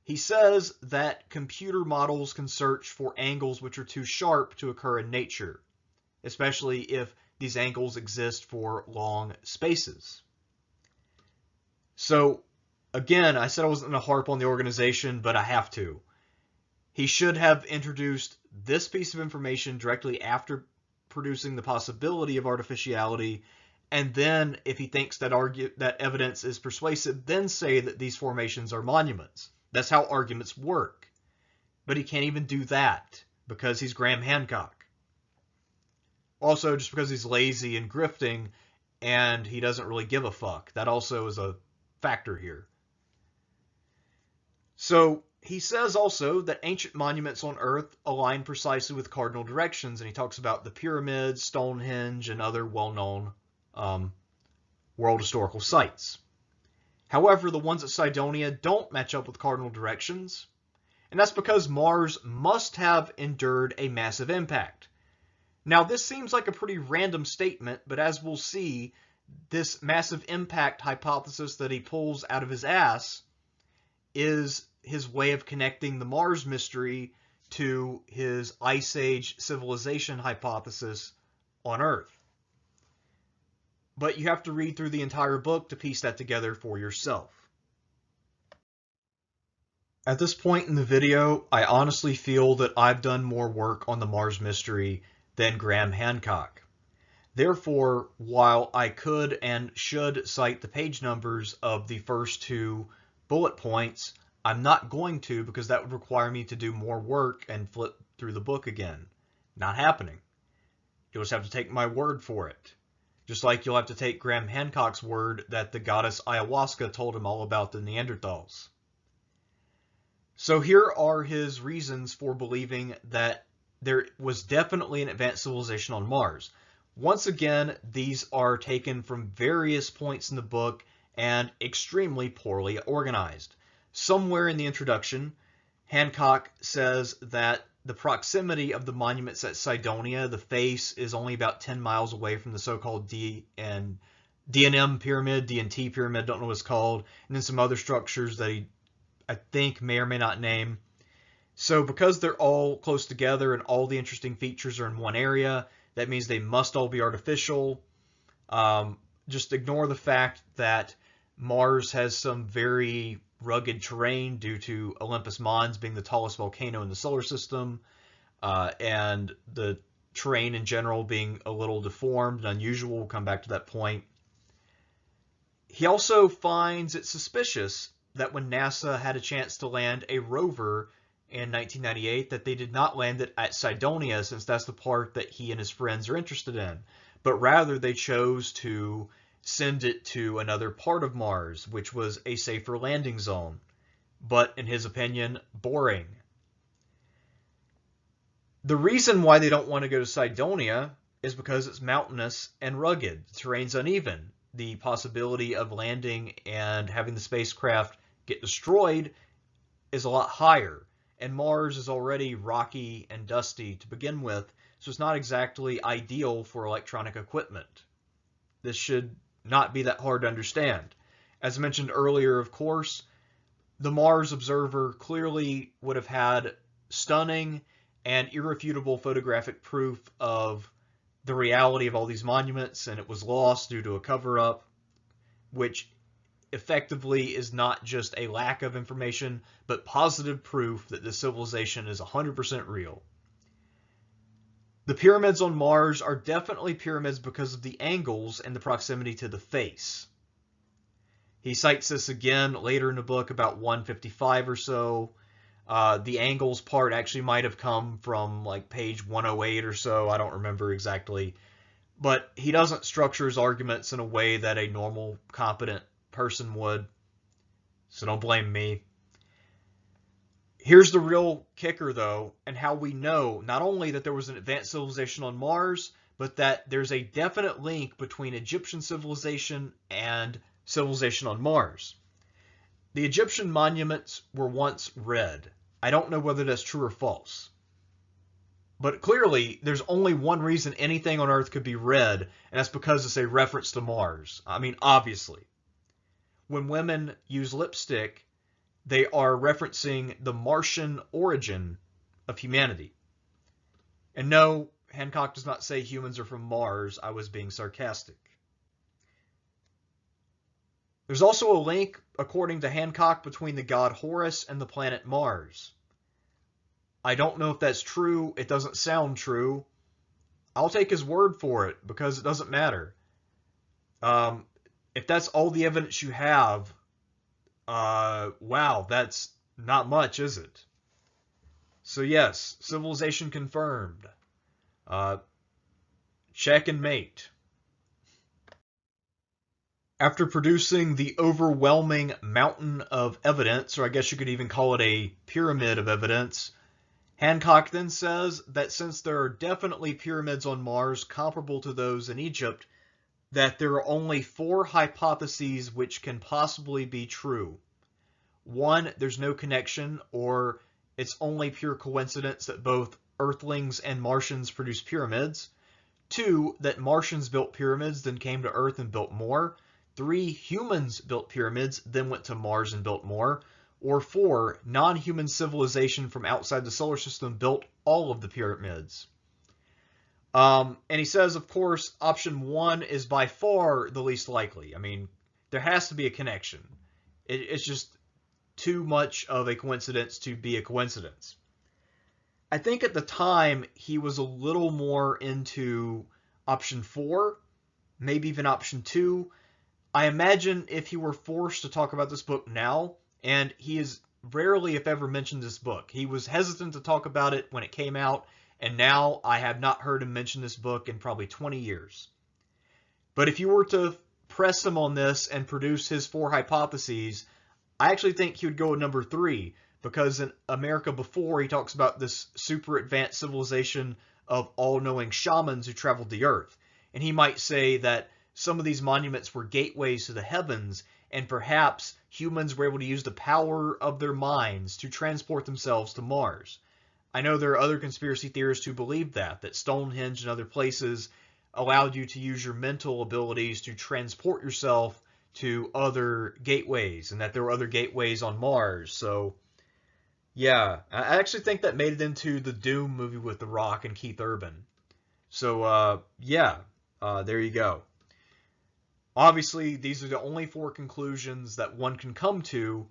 He says that computer models can search for angles which are too sharp to occur in nature, especially if these angles exist for long spaces. So, again, I said I wasn't going to harp on the organization, but I have to. He should have introduced this piece of information directly after producing the possibility of artificiality, and then, if he thinks that evidence is persuasive, then say that these formations are monuments. That's how arguments work. But he can't even do that because he's Graham Hancock. Also, just because he's lazy and grifting and he doesn't really give a fuck. That also is a factor here. So he says also that ancient monuments on Earth align precisely with cardinal directions, and he talks about the pyramids, Stonehenge, and other well-known world historical sites. However, the ones at Cydonia don't match up with cardinal directions, and that's because Mars must have endured a massive impact. Now, this seems like a pretty random statement, but as we'll see, this massive impact hypothesis that he pulls out of his ass is his way of connecting the Mars mystery to his Ice Age civilization hypothesis on Earth. But you have to read through the entire book to piece that together for yourself. At this point in the video, I honestly feel that I've done more work on the Mars mystery than Graham Hancock. Therefore, while I could and should cite the page numbers of the first two bullet points, I'm not going to, because that would require me to do more work and flip through the book again. Not happening. You'll just have to take my word for it. Just like you'll have to take Graham Hancock's word that the goddess Ayahuasca told him all about the Neanderthals. So here are his reasons for believing that there was definitely an advanced civilization on Mars. Once again, these are taken from various points in the book and extremely poorly organized. Somewhere in the introduction, Hancock says that the proximity of the monuments at Cydonia, the face, is only about 10 miles away from the so-called D&M pyramid, D&T pyramid, don't know what it's called, and then some other structures that he, I think, may or may not name. So because they're all close together and all the interesting features are in one area, that means they must all be artificial. Just ignore the fact that Mars has some very rugged terrain due to Olympus Mons being the tallest volcano in the solar system, and the terrain in general being a little deformed and unusual. We'll come back to that point. He also finds it suspicious that when NASA had a chance to land a rover in 1998 that they did not land it at Cydonia, since that's the part that he and his friends are interested in, but rather they chose to send it to another part of Mars, which was a safer landing zone, but in his opinion, boring. The reason why they don't want to go to Cydonia is because it's mountainous and rugged. The terrain's uneven. The possibility of landing and having the spacecraft get destroyed is a lot higher. And Mars is already rocky and dusty to begin with, so it's not exactly ideal for electronic equipment. This should not be that hard to understand. As mentioned earlier, of course, the Mars observer clearly would have had stunning and irrefutable photographic proof of the reality of all these monuments, and it was lost due to a cover-up, which effectively is not just a lack of information, but positive proof that this civilization is 100% real. The pyramids on Mars are definitely pyramids because of the angles and the proximity to the face. He cites this again later in the book, about 155 or so. The angles part actually might have come from like page 108 or so. I don't remember exactly. But he doesn't structure his arguments in a way that a normal, competent person would. So don't blame me. Here's the real kicker, though, and how we know not only that there was an advanced civilization on Mars, but that there's a definite link between Egyptian civilization and civilization on Mars. The Egyptian monuments were once red. I don't know whether that's true or false. But clearly, there's only one reason anything on Earth could be red, and that's because it's a reference to Mars. I mean, obviously. When women use lipstick, they are referencing the Martian origin of humanity. And no, Hancock does not say humans are from Mars. I was being sarcastic. There's also a link, according to Hancock, between the god Horus and the planet Mars. I don't know if that's true. It doesn't sound true. I'll take his word for it because it doesn't matter. If that's all the evidence you have, wow, that's not much, is it? So yes, civilization confirmed. Check and mate. After producing the overwhelming mountain of evidence, or I guess you could even call it a pyramid of evidence, Hancock then says that since there are definitely pyramids on Mars comparable to those in Egypt, that there are only 4 hypotheses which can possibly be true. 1, there's no connection, or it's only pure coincidence that both Earthlings and Martians produce pyramids. 2, that Martians built pyramids, then came to Earth and built more. 3, humans built pyramids, then went to Mars and built more. Or 4, non-human civilization from outside the solar system built all of the pyramids. And he says, of course, option 1 is by far the least likely. I mean, there has to be a connection. It's just too much of a coincidence to be a coincidence. I think at the time he was a little more into option 4, maybe even option 2. I imagine if he were forced to talk about this book now, and he has rarely, if ever, mentioned this book. He was hesitant to talk about it when it came out, and now I have not heard him mention this book in probably 20 years. But if you were to press him on this and produce his 4 hypotheses, I actually think he would go with number 3, because in America Before, he talks about this super advanced civilization of all-knowing shamans who traveled the Earth. And he might say that some of these monuments were gateways to the heavens, and perhaps humans were able to use the power of their minds to transport themselves to Mars. I know there are other conspiracy theorists who believe that Stonehenge and other places allowed you to use your mental abilities to transport yourself to other gateways, and that there were other gateways on Mars. So, yeah, I actually think that made it into the Doom movie with The Rock and Keith Urban. So, yeah, there you go. Obviously, these are the only 4 conclusions that one can come to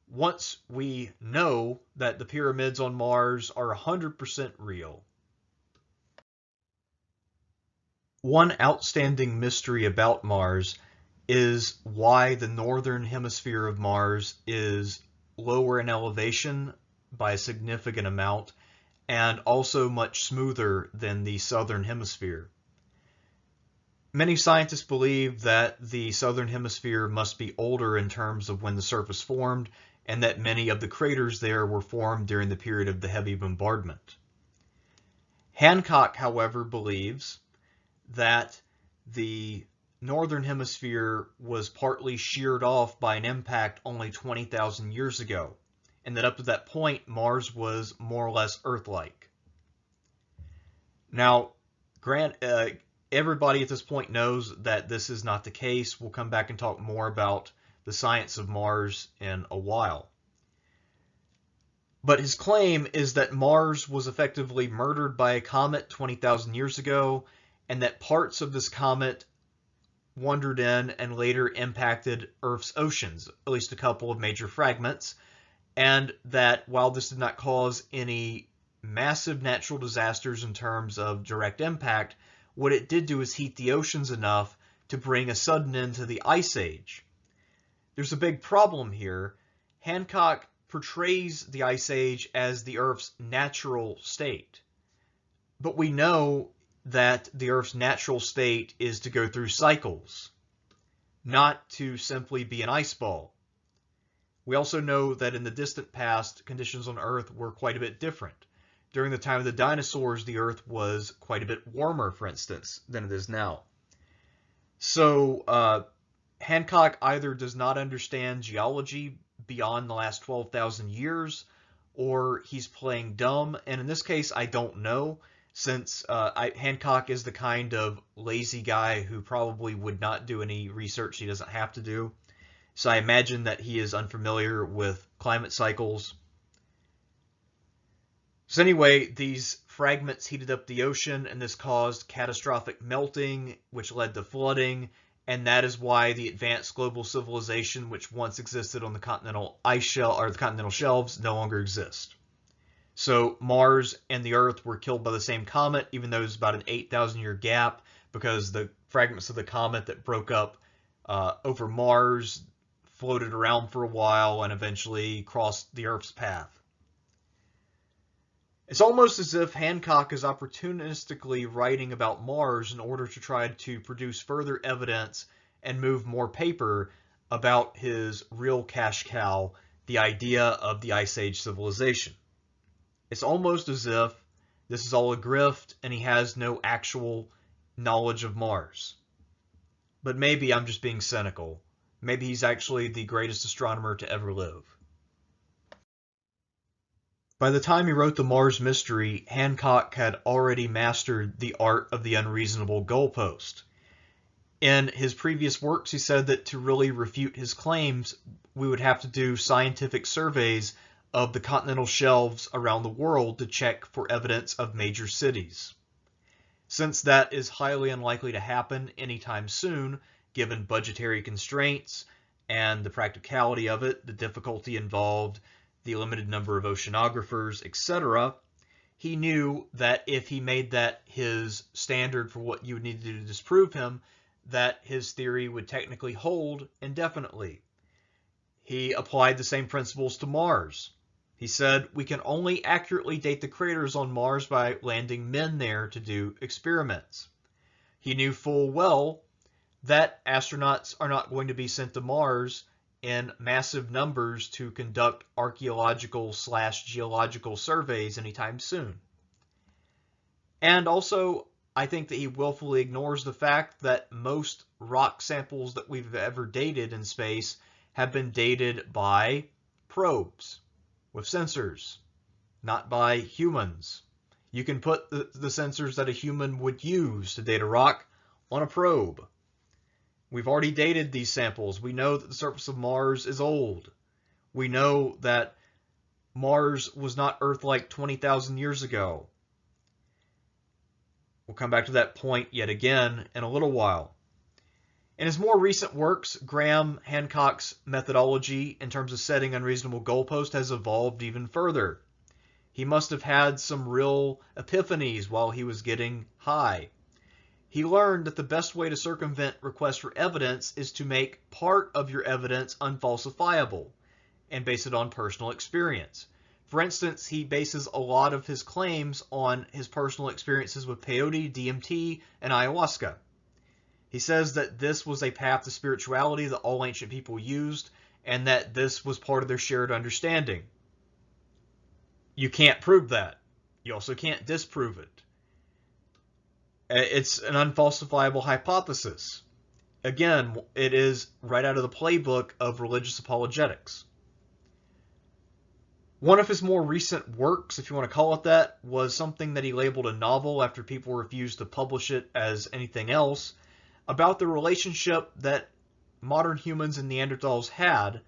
once we know that the pyramids on Mars are 100% real. One outstanding mystery about Mars is why the northern hemisphere of Mars is lower in elevation by a significant amount, and also much smoother than the southern hemisphere. Many scientists believe that the southern hemisphere must be older in terms of when the surface formed, and that many of the craters there were formed during the period of the heavy bombardment. Hancock, however, believes that the northern hemisphere was partly sheared off by an impact only 20,000 years ago, and that up to that point, Mars was more or less Earth-like. Now, everybody at this point knows that this is not the case. We'll come back and talk more about the science of Mars in a while. But his claim is that Mars was effectively murdered by a comet 20,000 years ago, and that parts of this comet wandered in and later impacted Earth's oceans, at least a couple of major fragments, and that while this did not cause any massive natural disasters in terms of direct impact, what it did do is heat the oceans enough to bring a sudden end to the Ice Age. There's a big problem here. Hancock portrays the Ice Age as the Earth's natural state. But we know that the Earth's natural state is to go through cycles, not to simply be an ice ball. We also know that in the distant past, conditions on Earth were quite a bit different. During the time of the dinosaurs, the Earth was quite a bit warmer, for instance, than it is now. So Hancock either does not understand geology beyond the last 12,000 years, or he's playing dumb. And in this case, I don't know, since Hancock is the kind of lazy guy who probably would not do any research he doesn't have to do. So I imagine that he is unfamiliar with climate cycles. So anyway, these fragments heated up the ocean, and this caused catastrophic melting, which led to flooding, and that is why the advanced global civilization, which once existed on the continental ice shelf or the continental shelves, no longer exist. So Mars and the Earth were killed by the same comet, even though there's about an 8,000 year gap, because the fragments of the comet that broke up over Mars floated around for a while and eventually crossed the Earth's path. It's almost as if Hancock is opportunistically writing about Mars in order to try to produce further evidence and move more paper about his real cash cow, the idea of the Ice Age civilization. It's almost as if this is all a grift and he has no actual knowledge of Mars. But maybe I'm just being cynical. Maybe he's actually the greatest astronomer to ever live. By the time he wrote the Mars Mystery, Hancock had already mastered the art of the unreasonable goalpost. In his previous works, he said that to really refute his claims, we would have to do scientific surveys of the continental shelves around the world to check for evidence of major cities. Since that is highly unlikely to happen anytime soon, given budgetary constraints and the practicality of it, the difficulty involved, the limited number of oceanographers, etc., he knew that if he made that his standard for what you would need to do to disprove him, that his theory would technically hold indefinitely. He applied the same principles to Mars. He said, we can only accurately date the craters on Mars by landing men there to do experiments. He knew full well that astronauts are not going to be sent to Mars in massive numbers to conduct archaeological/geological surveys anytime soon. And also, I think that he willfully ignores the fact that most rock samples that we've ever dated in space have been dated by probes with sensors, not by humans. You can put the sensors that a human would use to date a rock on a probe. We've already dated these samples. We know that the surface of Mars is old. We know that Mars was not Earth-like 20,000 years ago. We'll come back to that point yet again in a little while. In his more recent works, Graham Hancock's methodology in terms of setting unreasonable goalposts has evolved even further. He must have had some real epiphanies while he was getting high. He learned that the best way to circumvent requests for evidence is to make part of your evidence unfalsifiable and base it on personal experience. For instance, he bases a lot of his claims on his personal experiences with peyote, DMT, and ayahuasca. He says that this was a path to spirituality that all ancient people used, and that this was part of their shared understanding. You can't prove that. You also can't disprove it. It's an unfalsifiable hypothesis. Again, it is right out of the playbook of religious apologetics. One of his more recent works, if you want to call it that, was something that he labeled a novel after people refused to publish it as anything else, about the relationship that modern humans and Neanderthals had,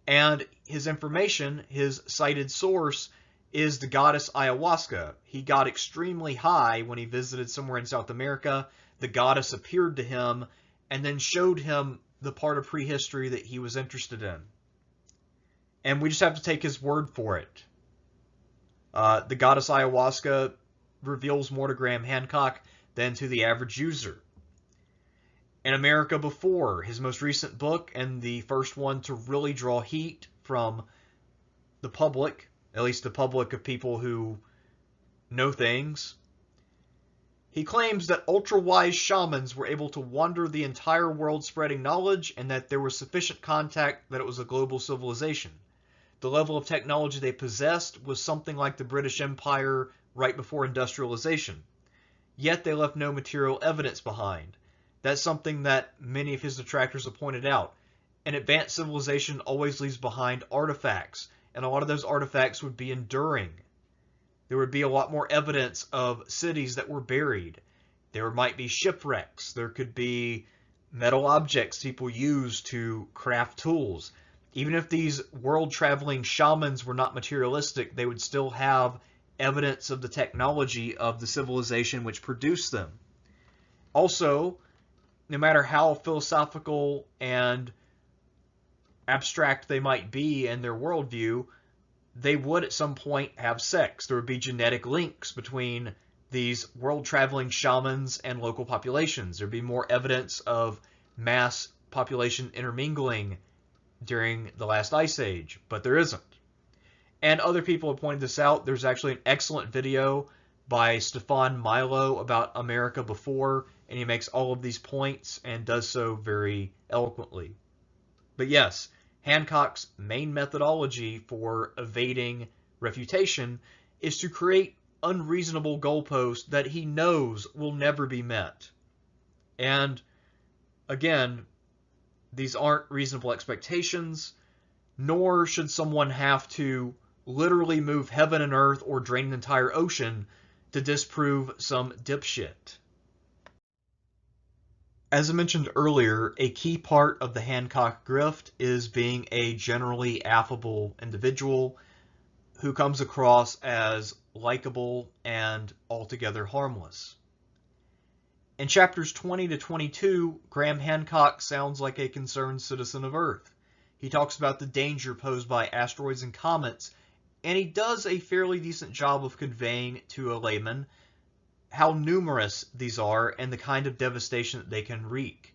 and his information, his cited source, is the goddess ayahuasca. He got extremely high when he visited somewhere in South America. The goddess appeared to him and then showed him the part of prehistory that he was interested in. And we just have to take his word for it. The goddess ayahuasca reveals more to Graham Hancock than to the average user. In America Before, his most recent book, and the first one to really draw heat from the public, at least the public of people who know things, he claims that ultra-wise shamans were able to wander the entire world spreading knowledge, and that there was sufficient contact that it was a global civilization. The level of technology they possessed was something like the British Empire right before industrialization. Yet they left no material evidence behind. That's something that many of his detractors have pointed out. An advanced civilization always leaves behind artifacts, and a lot of those artifacts would be enduring. There would be a lot more evidence of cities that were buried. There might be shipwrecks. There could be metal objects people used to craft tools. Even if these world-traveling shamans were not materialistic, they would still have evidence of the technology of the civilization which produced them. Also, no matter how philosophical and abstract they might be in their worldview, they would at some point have sex. There would be genetic links between these world-traveling shamans and local populations. There would be more evidence of mass population intermingling during the last ice age, but there isn't. And other people have pointed this out. There's actually an excellent video by Stefan Milo about America Before, and he makes all of these points and does so very eloquently. But yes, Hancock's main methodology for evading refutation is to create unreasonable goalposts that he knows will never be met. And again, these aren't reasonable expectations, nor should someone have to literally move heaven and earth or drain an entire ocean to disprove some dipshit. As I mentioned earlier, a key part of the Hancock grift is being a generally affable individual who comes across as likable and altogether harmless. In chapters 20 to 22, Graham Hancock sounds like a concerned citizen of Earth. He talks about the danger posed by asteroids and comets, and he does a fairly decent job of conveying to a layman how numerous these are and the kind of devastation that they can wreak.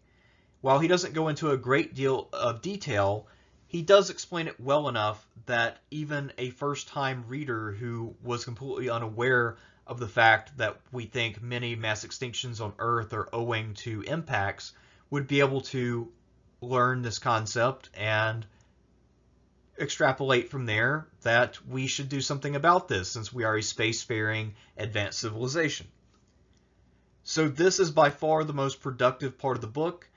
While he doesn't go into a great deal of detail, he does explain it well enough that even a first-time reader who was completely unaware of the fact that we think many mass extinctions on Earth are owing to impacts would be able to learn this concept and extrapolate from there that we should do something about this since we are a spacefaring advanced civilization. So this is by far the most productive part of the book,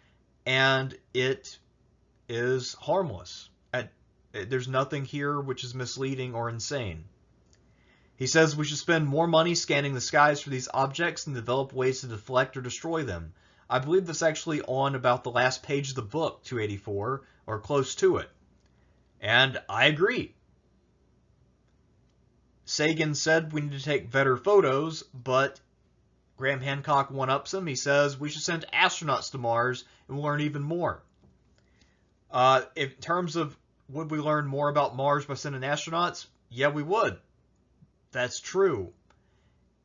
and it is harmless. There's nothing here which is misleading or insane. He says we should spend more money scanning the skies for these objects and develop ways to deflect or destroy them. I believe that's actually on about the last page of the book, 284, or close to it. And I agree. Sagan said we need to take better photos, but Graham Hancock one-ups him. He says we should send astronauts to Mars and we'll learn even more. In terms of would we learn more about Mars by sending astronauts? Yeah, we would. That's true.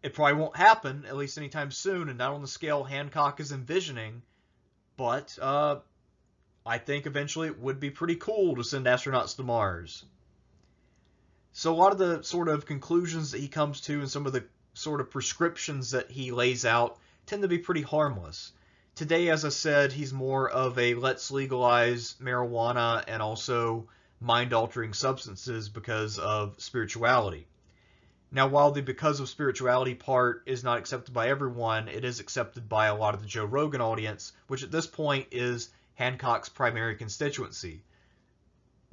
It probably won't happen, at least anytime soon, and not on the scale Hancock is envisioning, but I think eventually it would be pretty cool to send astronauts to Mars. So a lot of the sort of conclusions that he comes to and some of the sort of prescriptions that he lays out tend to be pretty harmless. Today, as I said, he's more of a let's legalize marijuana and also mind-altering substances because of spirituality. Now, while the because of spirituality part is not accepted by everyone, it is accepted by a lot of the Joe Rogan audience, which at this point is Hancock's primary constituency.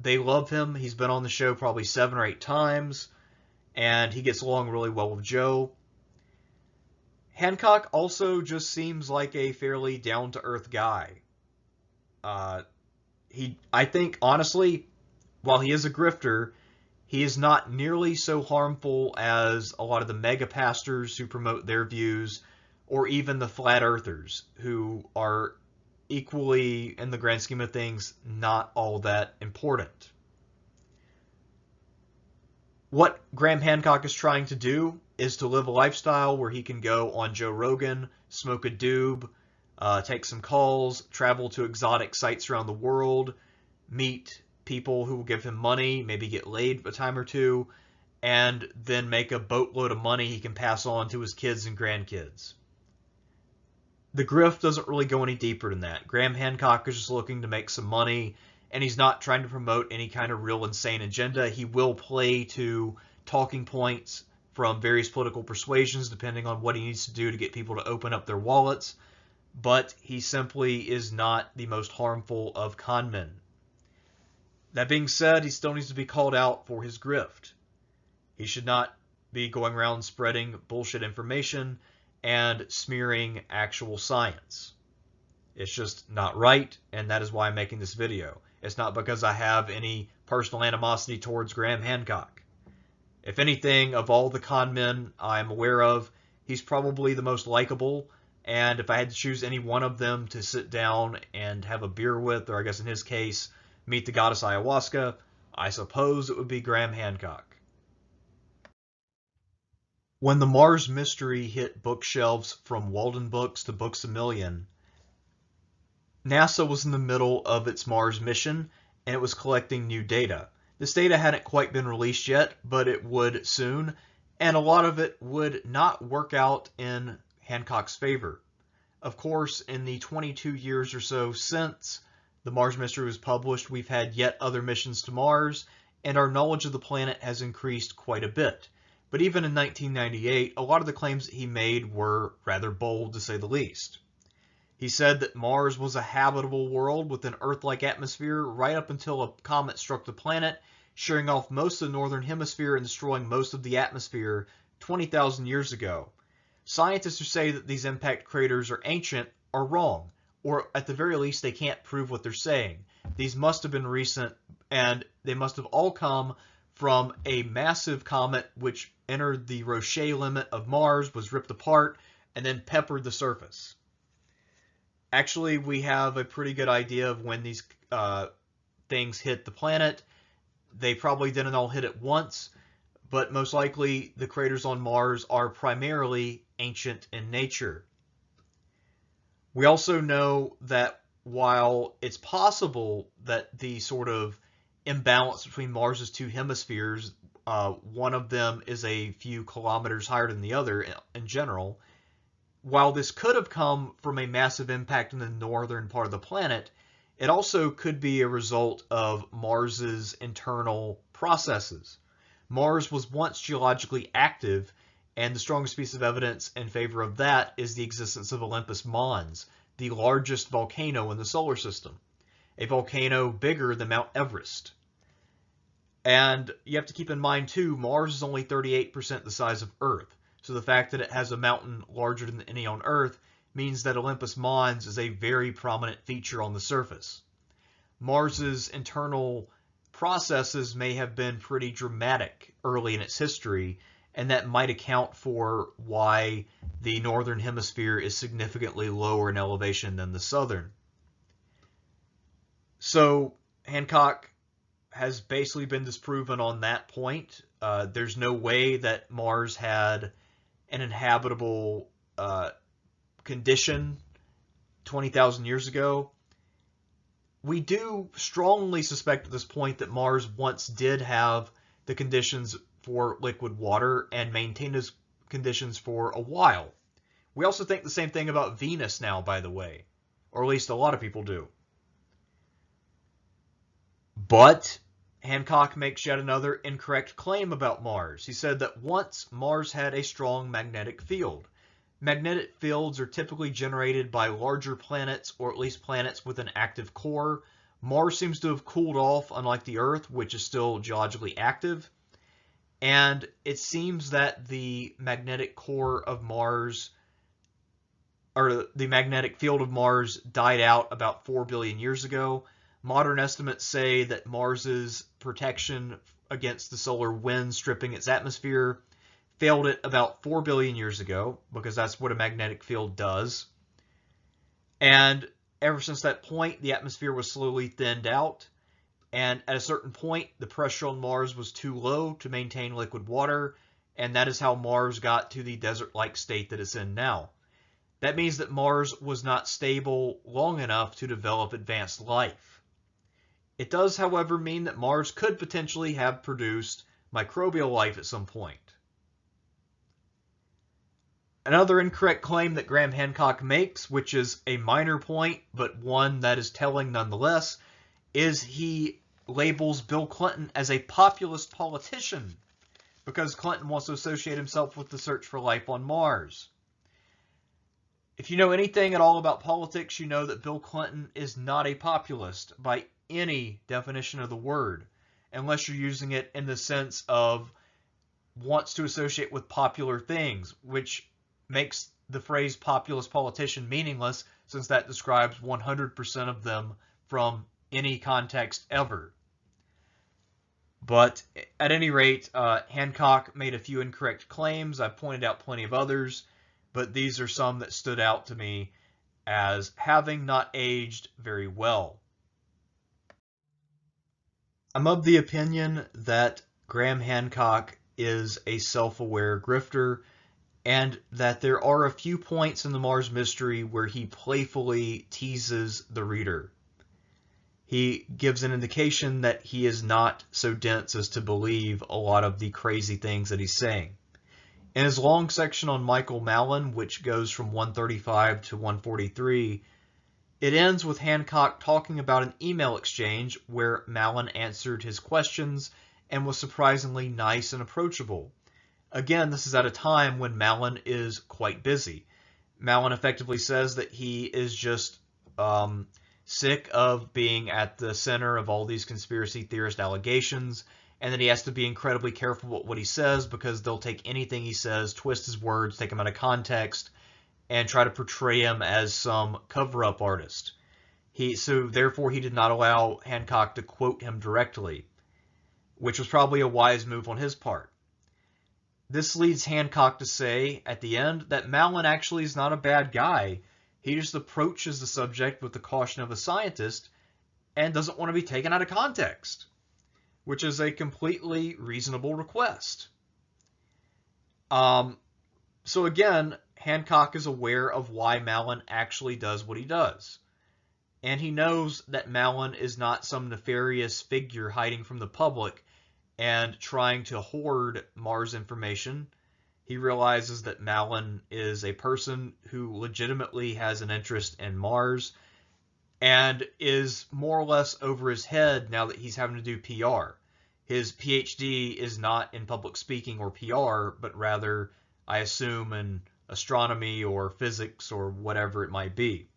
They love him. He's been on the show probably 7 or 8 times, and he gets along really well with Joe. Hancock also just seems like a fairly down-to-earth guy. I think, honestly, while he is a grifter, he is not nearly so harmful as a lot of the mega pastors who promote their views, or even the flat earthers, who are equally, in the grand scheme of things, not all that important. What Graham Hancock is trying to do is to live a lifestyle where he can go on Joe Rogan, smoke a doob, take some calls, travel to exotic sites around the world, meet people who will give him money, maybe get laid a time or two, and then make a boatload of money he can pass on to his kids and grandkids. The grift doesn't really go any deeper than that. Graham Hancock is just looking to make some money, and he's not trying to promote any kind of real insane agenda. He will play to talking points from various political persuasions, depending on what he needs to do to get people to open up their wallets, but he simply is not the most harmful of con men. That being said, he still needs to be called out for his grift. He should not be going around spreading bullshit information and smearing actual science. It's just not right, and that is why I'm making this video. It's not because I have any personal animosity towards Graham Hancock. If anything, of all the con men I'm aware of, he's probably the most likable, and if I had to choose any one of them to sit down and have a beer with, or I guess in his case, meet the goddess ayahuasca, I suppose it would be Graham Hancock. When the Mars Mystery hit bookshelves from Walden Books to Books A Million, NASA was in the middle of its Mars mission, and it was collecting new data. This data hadn't quite been released yet, but it would soon, and a lot of it would not work out in Hancock's favor. Of course, in the 22 years or so since the Mars Mystery was published, we've had yet other missions to Mars, and our knowledge of the planet has increased quite a bit. But even in 1998, a lot of the claims that he made were rather bold, to say the least. He said that Mars was a habitable world with an Earth-like atmosphere right up until a comet struck the planet, shearing off most of the northern hemisphere and destroying most of the atmosphere 20,000 years ago. Scientists who say that these impact craters are ancient are wrong, or at the very least they can't prove what they're saying. These must have been recent, and they must have all come from a massive comet which entered the Roche limit of Mars, was ripped apart, and then peppered the surface. Actually, we have a pretty good idea of when these things hit the planet. They probably didn't all hit at once, but most likely the craters on Mars are primarily ancient in nature. We also know that while it's possible that the sort of imbalance between Mars's two hemispheres, one of them is a few kilometers higher than the other in general, while this could have come from a massive impact in the northern part of the planet, it also could be a result of Mars's internal processes. Mars was once geologically active, and the strongest piece of evidence in favor of that is the existence of Olympus Mons, the largest volcano in the solar system, a volcano bigger than Mount Everest. And you have to keep in mind, too, Mars is only 38% the size of Earth. So the fact that it has a mountain larger than any on Earth means that Olympus Mons is a very prominent feature on the surface. Mars's internal processes may have been pretty dramatic early in its history, and that might account for why the northern hemisphere is significantly lower in elevation than the southern. So Hancock has basically been disproven on that point. There's no way that Mars had an inhabitable condition 20,000 years ago. We do strongly suspect at this point that Mars once did have the conditions for liquid water and maintain those conditions for a while. We also think the same thing about Venus now, by the way, or at least a lot of people do. But Hancock makes yet another incorrect claim about Mars. He said that once Mars had a strong magnetic field. Magnetic fields are typically generated by larger planets, or at least planets with an active core. Mars seems to have cooled off, unlike the Earth, which is still geologically active. And it seems that the magnetic core of Mars, or the magnetic field of Mars, died out about 4 billion years ago. Modern estimates say that Mars's protection against the solar wind stripping its atmosphere failed it about 4 billion years ago, because that's what a magnetic field does. And ever since that point, the atmosphere was slowly thinned out. And at a certain point, the pressure on Mars was too low to maintain liquid water. And that is how Mars got to the desert-like state that it's in now. That means that Mars was not stable long enough to develop advanced life. It does, however, mean that Mars could potentially have produced microbial life at some point. Another incorrect claim that Graham Hancock makes, which is a minor point, but one that is telling nonetheless, is he labels Bill Clinton as a populist politician because Clinton wants to associate himself with the search for life on Mars. If you know anything at all about politics, you know that Bill Clinton is not a populist by any definition of the word, unless you're using it in the sense of wants to associate with popular things, which makes the phrase populist politician meaningless, since that describes 100% of them from any context ever. But at any rate, Hancock made a few incorrect claims. I've pointed out plenty of others, but these are some that stood out to me as having not aged very well. I'm of the opinion that Graham Hancock is a self-aware grifter, and that there are a few points in the Mars mystery where he playfully teases the reader. He gives an indication that he is not so dense as to believe a lot of the crazy things that he's saying. In his long section on Michael Malin, which goes from 135 to 143, it ends with Hancock talking about an email exchange where Malin answered his questions and was surprisingly nice and approachable. Again, this is at a time when Malin is quite busy. Malin effectively says that he is just sick of being at the center of all these conspiracy theorist allegations, and that he has to be incredibly careful with what he says because they'll take anything he says, twist his words, take him out of context, and try to portray him as some cover-up artist. So therefore he did not allow Hancock to quote him directly, which was probably a wise move on his part. This leads Hancock to say at the end that Malin actually is not a bad guy. He just approaches the subject with the caution of a scientist and doesn't want to be taken out of context, which is a completely reasonable request. So again, Hancock is aware of why Malin actually does what he does. And he knows that Malin is not some nefarious figure hiding from the public and trying to hoard Mars information. He realizes that Malin is a person who legitimately has an interest in Mars and is more or less over his head now that he's having to do PR. His PhD is not in public speaking or PR, but rather, I assume, in astronomy or physics or whatever it might be.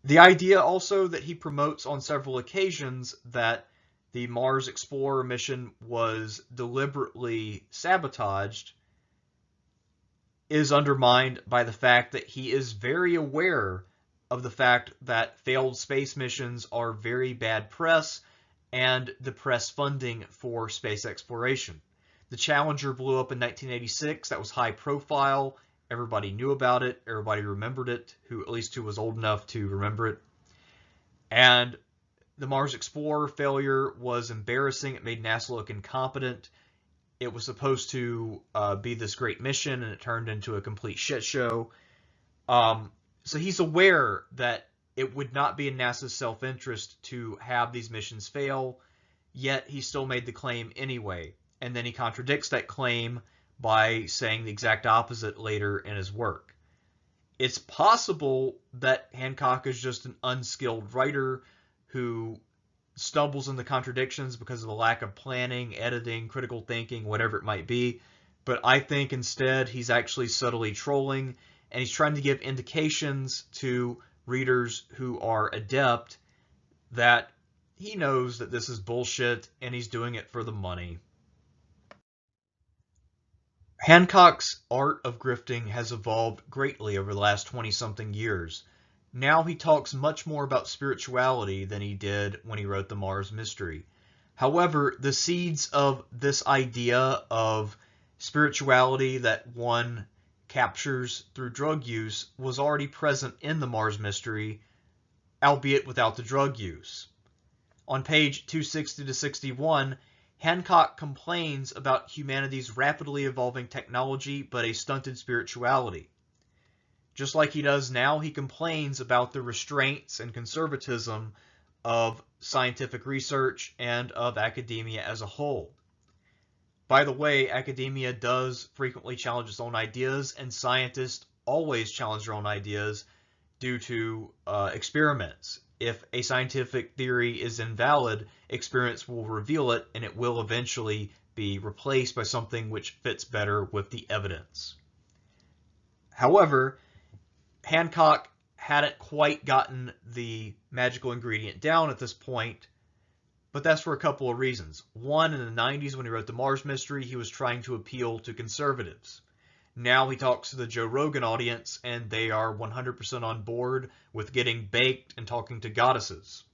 The idea also that he promotes on several occasions that the Mars Explorer mission was deliberately sabotaged is undermined by the fact that he is very aware of the fact that failed space missions are very bad press and depress funding for space exploration. The Challenger blew up in 1986. That was high profile. Everybody knew about it. Everybody remembered it, at least who was old enough to remember it. And the Mars Explorer failure was embarrassing. It made NASA look incompetent. It was supposed to be this great mission, and it turned into a complete shit show. So he's aware that it would not be in NASA's self-interest to have these missions fail. yet he still made the claim anyway. And then he contradicts that claim by saying the exact opposite later in his work. It's possible that Hancock is just an unskilled writer who stumbles into contradictions because of a lack of planning, editing, critical thinking, whatever it might be. But I think instead he's actually subtly trolling, and he's trying to give indications to readers who are adept that he knows that this is bullshit and he's doing it for the money. Hancock's art of grifting has evolved greatly over the last 20-something years. Now he talks much more about spirituality than he did when he wrote the Mars Mystery. However, the seeds of this idea of spirituality that one captures through drug use was already present in the Mars Mystery, albeit without the drug use. On page 260 to 61, Hancock complains about humanity's rapidly evolving technology but a stunted spirituality. Just like he does now, he complains about the restraints and conservatism of scientific research and of academia as a whole. By the way, academia does frequently challenge its own ideas, and scientists always challenge their own ideas due to experiments. If a scientific theory is invalid, experiments will reveal it, and it will eventually be replaced by something which fits better with the evidence. However, Hancock hadn't quite gotten the magical ingredient down at this point, but that's for a couple of reasons. One, in the 90s when he wrote the Mars Mystery, he was trying to appeal to conservatives. Now he talks to the Joe Rogan audience, and they are 100% on board with getting baked and talking to goddesses.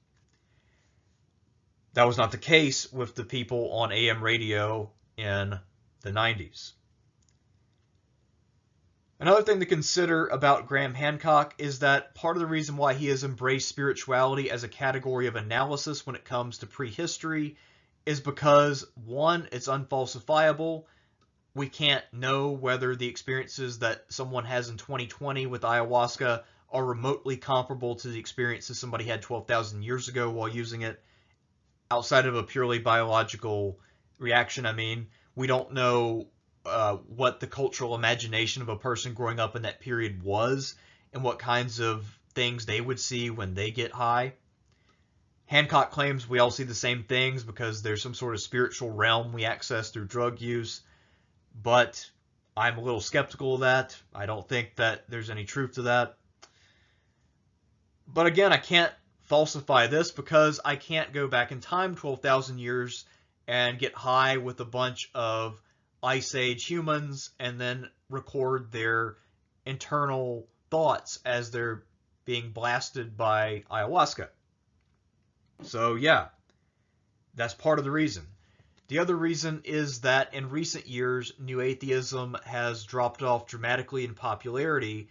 That was not the case with the people on AM radio in the 90s. Another thing to consider about Graham Hancock is that part of the reason why he has embraced spirituality as a category of analysis when it comes to prehistory is because, one, it's unfalsifiable. We can't know whether the experiences that someone has in 2020 with ayahuasca are remotely comparable to the experiences somebody had 12,000 years ago while using it. Outside of a purely biological reaction, we don't know what the cultural imagination of a person growing up in that period was and what kinds of things they would see when they get high. Hancock claims we all see the same things because there's some sort of spiritual realm we access through drug use, but I'm a little skeptical of that. I don't think that there's any truth to that. But again, I can't falsify this because I can't go back in time 12,000 years and get high with a bunch of Ice Age humans and then record their internal thoughts as they're being blasted by ayahuasca. So yeah, that's part of the reason. The other reason is that in recent years, New Atheism has dropped off dramatically in popularity,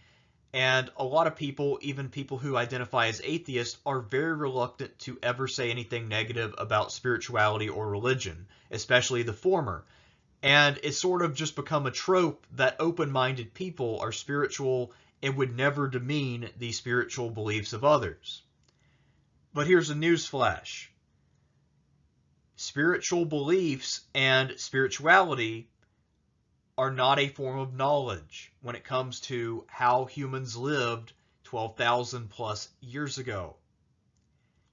and a lot of people, even people who identify as atheists, are very reluctant to ever say anything negative about spirituality or religion, especially the former. And it's sort of just become a trope that open-minded people are spiritual and would never demean the spiritual beliefs of others. But here's a newsflash. Spiritual beliefs and spirituality are not a form of knowledge when it comes to how humans lived 12,000 plus years ago.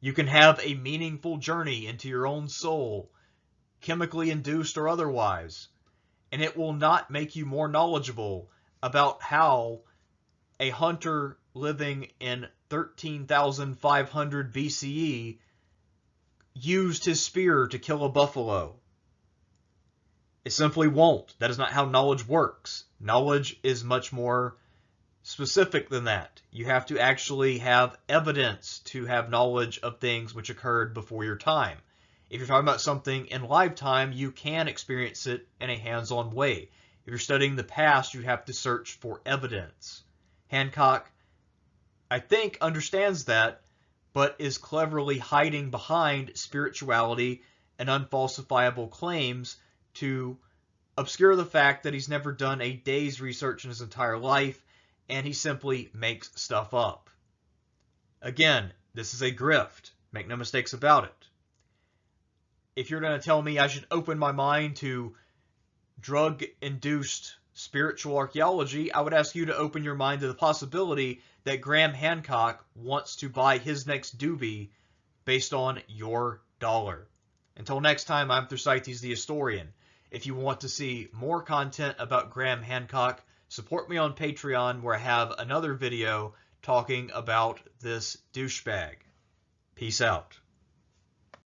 You can have a meaningful journey into your own soul, chemically induced or otherwise, and it will not make you more knowledgeable about how a hunter living in 13,500 BCE used his spear to kill a buffalo. It simply won't. That is not how knowledge works. Knowledge is much more specific than that. You have to actually have evidence to have knowledge of things which occurred before your time. If you're talking about something in lifetime, you can experience it in a hands-on way. If you're studying the past, you have to search for evidence. Hancock, I think, understands that, but is cleverly hiding behind spirituality and unfalsifiable claims to obscure the fact that he's never done a day's research in his entire life, and he simply makes stuff up. Again, this is a grift. Make no mistakes about it. if you're going to tell me I should open my mind to drug-induced spiritual archaeology, I would ask you to open your mind to the possibility that Graham Hancock wants to buy his next doobie based on your dollar. Until next time, I'm Thersites the Historian. If you want to see more content about Graham Hancock, support me on Patreon, where I have another video talking about this douchebag. Peace out.